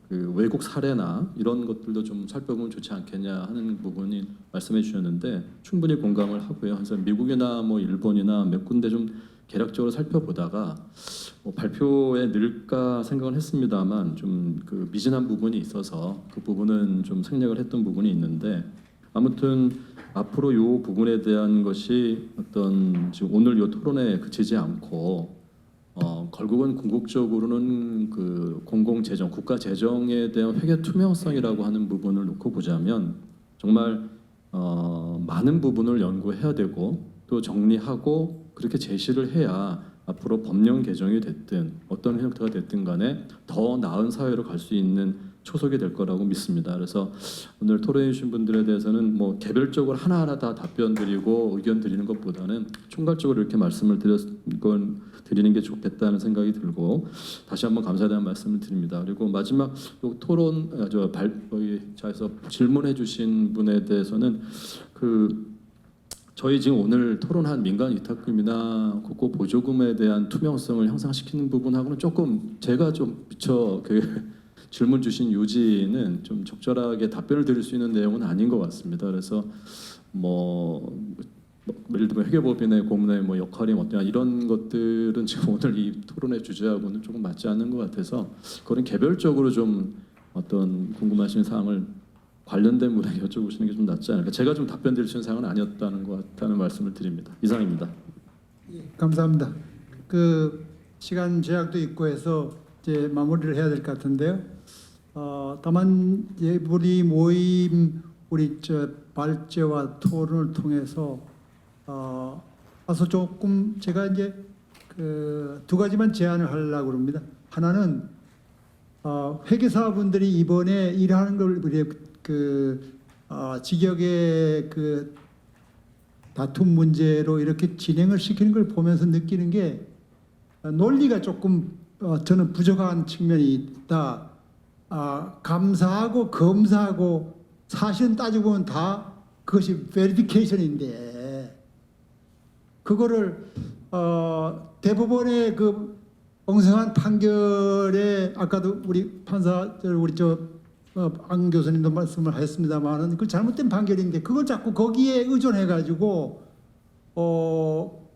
그 외국 사례나 이런 것들도 좀 살펴보면 좋지 않겠냐 하는 부분이 말씀해 주셨는데 충분히 공감을 하고요. 그래서 미국이나 뭐 일본이나 몇 군데 좀 개략적으로 살펴보다가 뭐 발표에 넣을까 생각을 했습니다만 좀 그 미진한 부분이 있어서 그 부분은 좀 생략을 했던 부분이 있는데 아무튼 앞으로 이 부분에 대한 것이 어떤 지금 오늘 이 토론에 그치지 않고 결국은 궁극적으로는 그 공공재정, 국가 재정에 대한 회계 투명성이라고 하는 부분을 놓고 보자면 정말 많은 부분을 연구해야 되고 또 정리하고 그렇게 제시를 해야 앞으로 법령 개정이 됐든 어떤 형태가 됐든 간에 더 나은 사회로 갈 수 있는 초석이 될 거라고 믿습니다. 그래서 오늘 토론해 주신 분들에 대해서는 뭐 개별적으로 하나하나 다 답변 드리고 의견 드리는 것보다는 총괄적으로 이렇게 말씀을 드리는 게 좋겠다는 생각이 들고 다시 한번 감사에 대한 말씀을 드립니다. 그리고 마지막 토론 자에서 질문해 주신 분에 대해서는 저희 지금 오늘 토론한 민간 위탁금이나 국고 보조금에 대한 투명성을 향상시키는 부분하고는 조금 제가 좀 미처 질문 주신 요지는 좀 적절하게 답변을 드릴 수 있는 내용은 아닌 것 같습니다. 그래서 예를 들면 회계법인의 고문의 뭐 역할이 어떠냐 이런 것들은 지금 오늘 이 토론의 주제하고는 조금 맞지 않는 것 같아서 그런 개별적으로 좀 어떤 궁금하신 사항을 관련된 분에게 여쭤보시는 게 좀 낫지 않을까. 제가 좀 답변 드릴 수 있는 사항은 아니었다는 것 같다는 말씀을 드립니다. 이상입니다. 감사합니다. 그 시간 제약도 있고 해서 이제 마무리를 해야 될 것 같은데요. 다만 우리 모임 발제와 토론을 통해서 와서 조금 제가 이제 두 가지만 제안을 하려고 합니다. 하나는 회계사분들이 이번에 일하는 걸 직역의 다툼 문제로 이렇게 진행을 시키는 걸 보면서 느끼는 게 논리가 조금 저는 부족한 측면이 있다. 감사하고 검사하고 사실은 따지고 보면 다 그것이 베리피케이션인데 그거를 대법원의 그 엉성한 판결에 아까도 우리 판사 안 교수님도 말씀을 하셨습니다만은 그 잘못된 판결인데 그걸 자꾸 거기에 의존해 가지고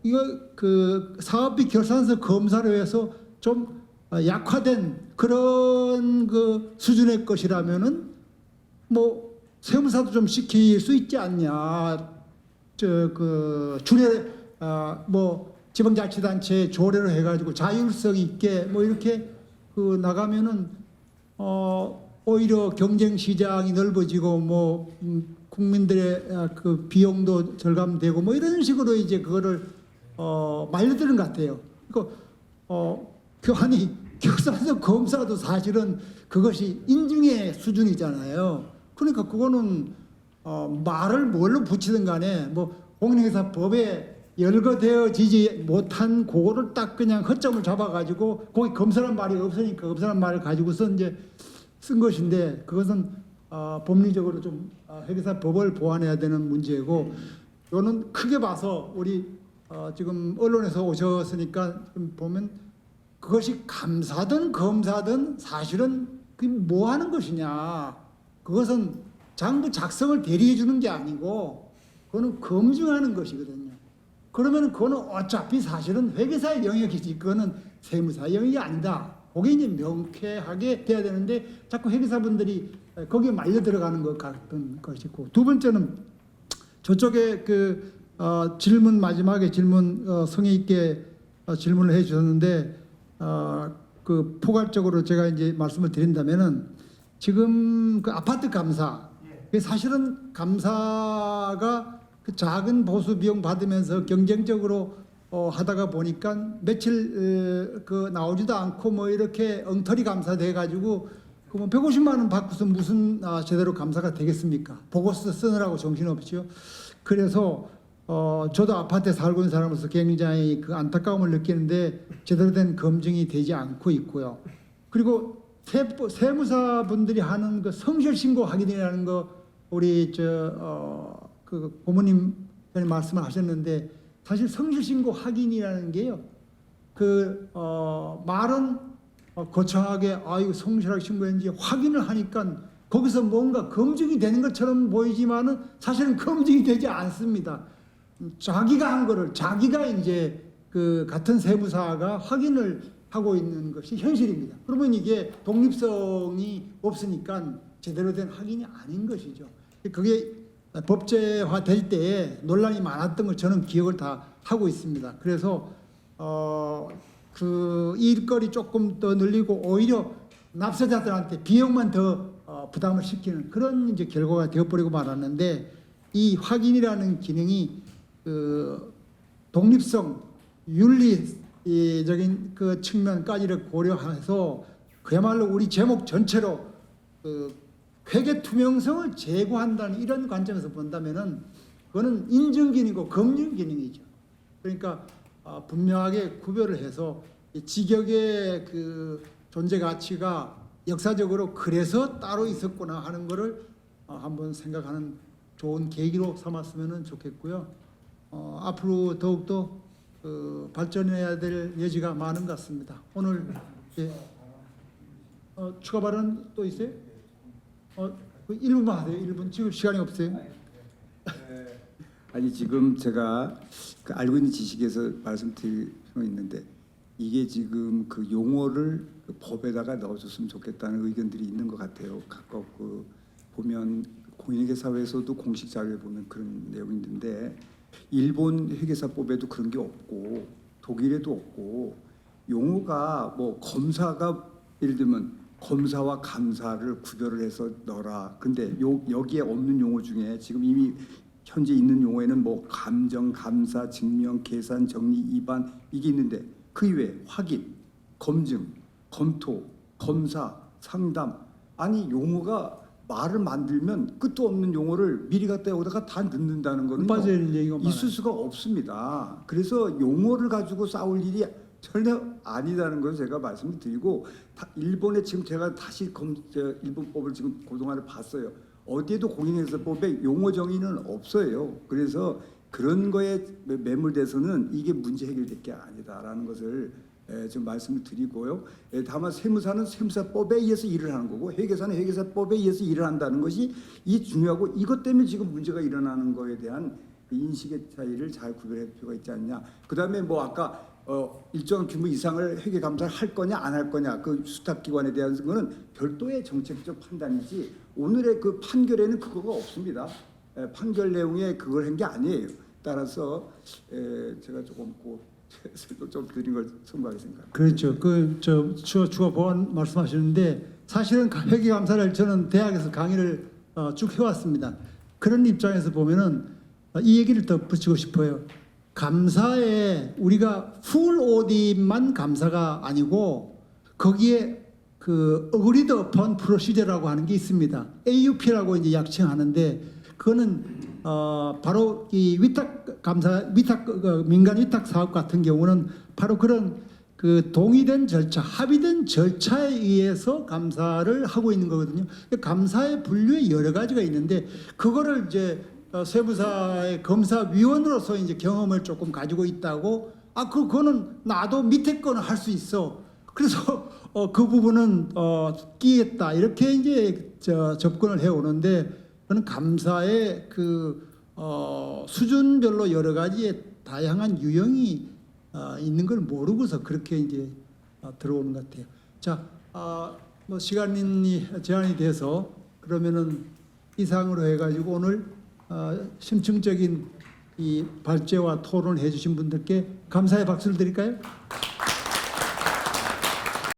이거 그 사업비 결산서 검사로 해서 좀 약화된 그런 그 수준의 것이라면은 뭐 세무사도 좀 시킬 수 있지 않냐. 주례 뭐 지방자치단체 조례로 해가지고 자율성 있게 뭐 이렇게 나가면은 오히려 경쟁 시장이 넓어지고 뭐 국민들의 그 비용도 절감되고 뭐 이런 식으로 이제 그거를 말려드는 것 같아요. 아니 결산서 검사도 사실은 그것이 인증의 수준이잖아요. 그러니까 그거는 말을 뭘로 붙이든 간에 뭐 공인회사 법에 열거되어지지 못한 그거를 딱 그냥 허점을 잡아가지고 거기 검사란 말이 없으니까 검사란 말을 가지고서 이제 쓴 것인데 그것은 법리적으로 좀 회계사 법을 보완해야 되는 문제고 이거는 크게 봐서 우리 지금 언론에서 오셨으니까 좀 보면 그것이 감사든 검사든 사실은 그게 뭐 하는 것이냐. 그것은 장부 작성을 대리해 주는 게 아니고 그거는 검증하는 것이거든요. 그러면 그거는 어차피 사실은 회계사의 영역이지 그거는 세무사 영역이 아니다. 그게 이제 명쾌하게 돼야 되는데 자꾸 회계사분들이 거기에 말려 들어가는 것 같은 것이고, 두 번째는 저쪽에 질문 마지막에 질문 성의 있게 질문을 해 주셨는데 그 포괄적으로 제가 이제 말씀을 드린다면은 지금 그 아파트 감사 사실은 감사가 그 작은 보수 비용 받으면서 경쟁적으로 하다가 보니까 며칠 나오지도 않고 뭐 이렇게 엉터리 감사돼 가지고 그 뭐 150만 원 받고서 무슨 제대로 감사가 되겠습니까? 보고서 쓰느라고 정신없죠. 그래서 저도 아파트에 살고 있는 사람으로서 굉장히 그 안타까움을 느끼는데 제대로 된 검증이 되지 않고 있고요. 그리고 세무사분들이 하는 그 성실신고 확인이라는 거 우리 그 고모님 전에 말씀을 하셨는데 사실 성실신고 확인이라는 게요. 말은 거창하게 이거 성실하게 신고했는지 확인을 하니까 거기서 뭔가 검증이 되는 것처럼 보이지만은 사실은 검증이 되지 않습니다. 자기가 한 거를 자기가 이제 그 같은 세무사가 확인을 하고 있는 것이 현실입니다. 그러면 이게 독립성이 없으니까 제대로 된 확인이 아닌 것이죠. 그게 법제화 될 때에 논란이 많았던 걸 저는 기억을 다 하고 있습니다. 그래서 그 일거리 조금 더 늘리고 오히려 납세자들한테 비용만 더 부담을 시키는 그런 이제 결과가 되어버리고 말았는데, 이 확인이라는 기능이 그 독립성, 윤리적인 그 측면까지를 고려해서 그야말로 우리 제목 전체로 그 회계 투명성을 제고한다는 이런 관점에서 본다면은 그거는 인증 기능이고 검증 기능이죠. 그러니까 분명하게 구별을 해서 직역의 그 존재 가치가 역사적으로 그래서 따로 있었구나 하는 것을 한번 생각하는 좋은 계기로 삼았으면 좋겠고요. 앞으로 더욱더 발전해야 될 여지가 많은 것 같습니다. 오늘 추가 발언 또 있어요? 1분만 하세요. 1분. 지금 시간이 없어요. 아니 지금 제가 그 알고 있는 지식에서 말씀드리고 있는데 이게 지금 그 용어를 그 법에다가 넣어줬으면 좋겠다는 의견들이 있는 것 같아요. 각각 보면 공인회계사회에서도 공식 자료에 보면 그런 내용이 있는데 일본 회계사법에도 그런 게 없고 독일에도 없고 용어가 뭐 검사가 예를 들면 검사와 감사를 구별을 해서 넣어라. 근데 여기에 없는 용어 중에 지금 이미 현재 있는 용어에는 뭐 감정, 감사, 증명, 계산, 정리, 입안 이게 있는데 그 이외에 확인, 검증, 검토, 검사, 상담 아니 용어가 말을 만들면 끝도 없는 용어를 미리 갖다 여기다가 다 넣는다는 거는 빠질 얘기가 많아요. 있을 수가 없습니다. 그래서 용어를 가지고 싸울 일이 전혀 아니다는 걸 제가 말씀을 드리고 일본에 지금 제가 다시 일본법을 지금 그동안에 봤어요. 어디에도 공인회계사법에 용어 정의는 없어요. 그래서 그런 거에 매몰돼서는 이게 문제 해결될 게 아니다라는 것을 좀 말씀을 드리고요. 다만 세무사는 세무사법에 의해서 일을 하는 거고 회계사는 회계사법에 의해서 일을 한다는 것이 이 중요하고 이것 때문에 지금 문제가 일어나는 거에 대한 인식의 차이를 잘 구별할 필요가 있지 않냐. 그다음에 뭐 아까 일정 규모 이상을 회계 감사를 할 거냐 안 할 거냐 그 수탁기관에 대한 거는 별도의 정책적 판단이지 오늘의 그 판결에는 그거가 없습니다. 판결 내용에 그걸 한 게 아니에요. 따라서 제가 조금 좀 드린 걸 첨부하겠습니다. 그렇죠. 추가 보완 말씀하시는데 사실은 회계 감사를 저는 대학에서 강의를 쭉 해왔습니다. 그런 입장에서 보면은 이 얘기를 더 붙이고 싶어요. 감사에 우리가 풀 오디만 감사가 아니고 거기에 그 어그리드 어펀 프로시저라고 하는 게 있습니다. AUP라고 이제 약칭하는데 그거는 바로 이 위탁 감사 민간 위탁 사업 같은 경우는 바로 그런 그 동의된 절차, 합의된 절차에 의해서 감사를 하고 있는 거거든요. 감사의 분류에 여러 가지가 있는데 그거를 이제 세무사의 검사위원으로서 이제 경험을 조금 가지고 있다고 그거는 나도 밑에 거는 할 수 있어. 그래서 그 부분은 끼겠다 이렇게 이제 접근을 해 오는데 저는 감사의 그 수준별로 여러 가지의 다양한 유형이 있는 걸 모르고서 그렇게 이제 들어오는 것 같아요. 자, 뭐 시간이 제한이 돼서 그러면은 이상으로 해가지고 오늘 심층적인 이 발제와 토론을 해주신 분들께 감사의 박수를 드릴까요?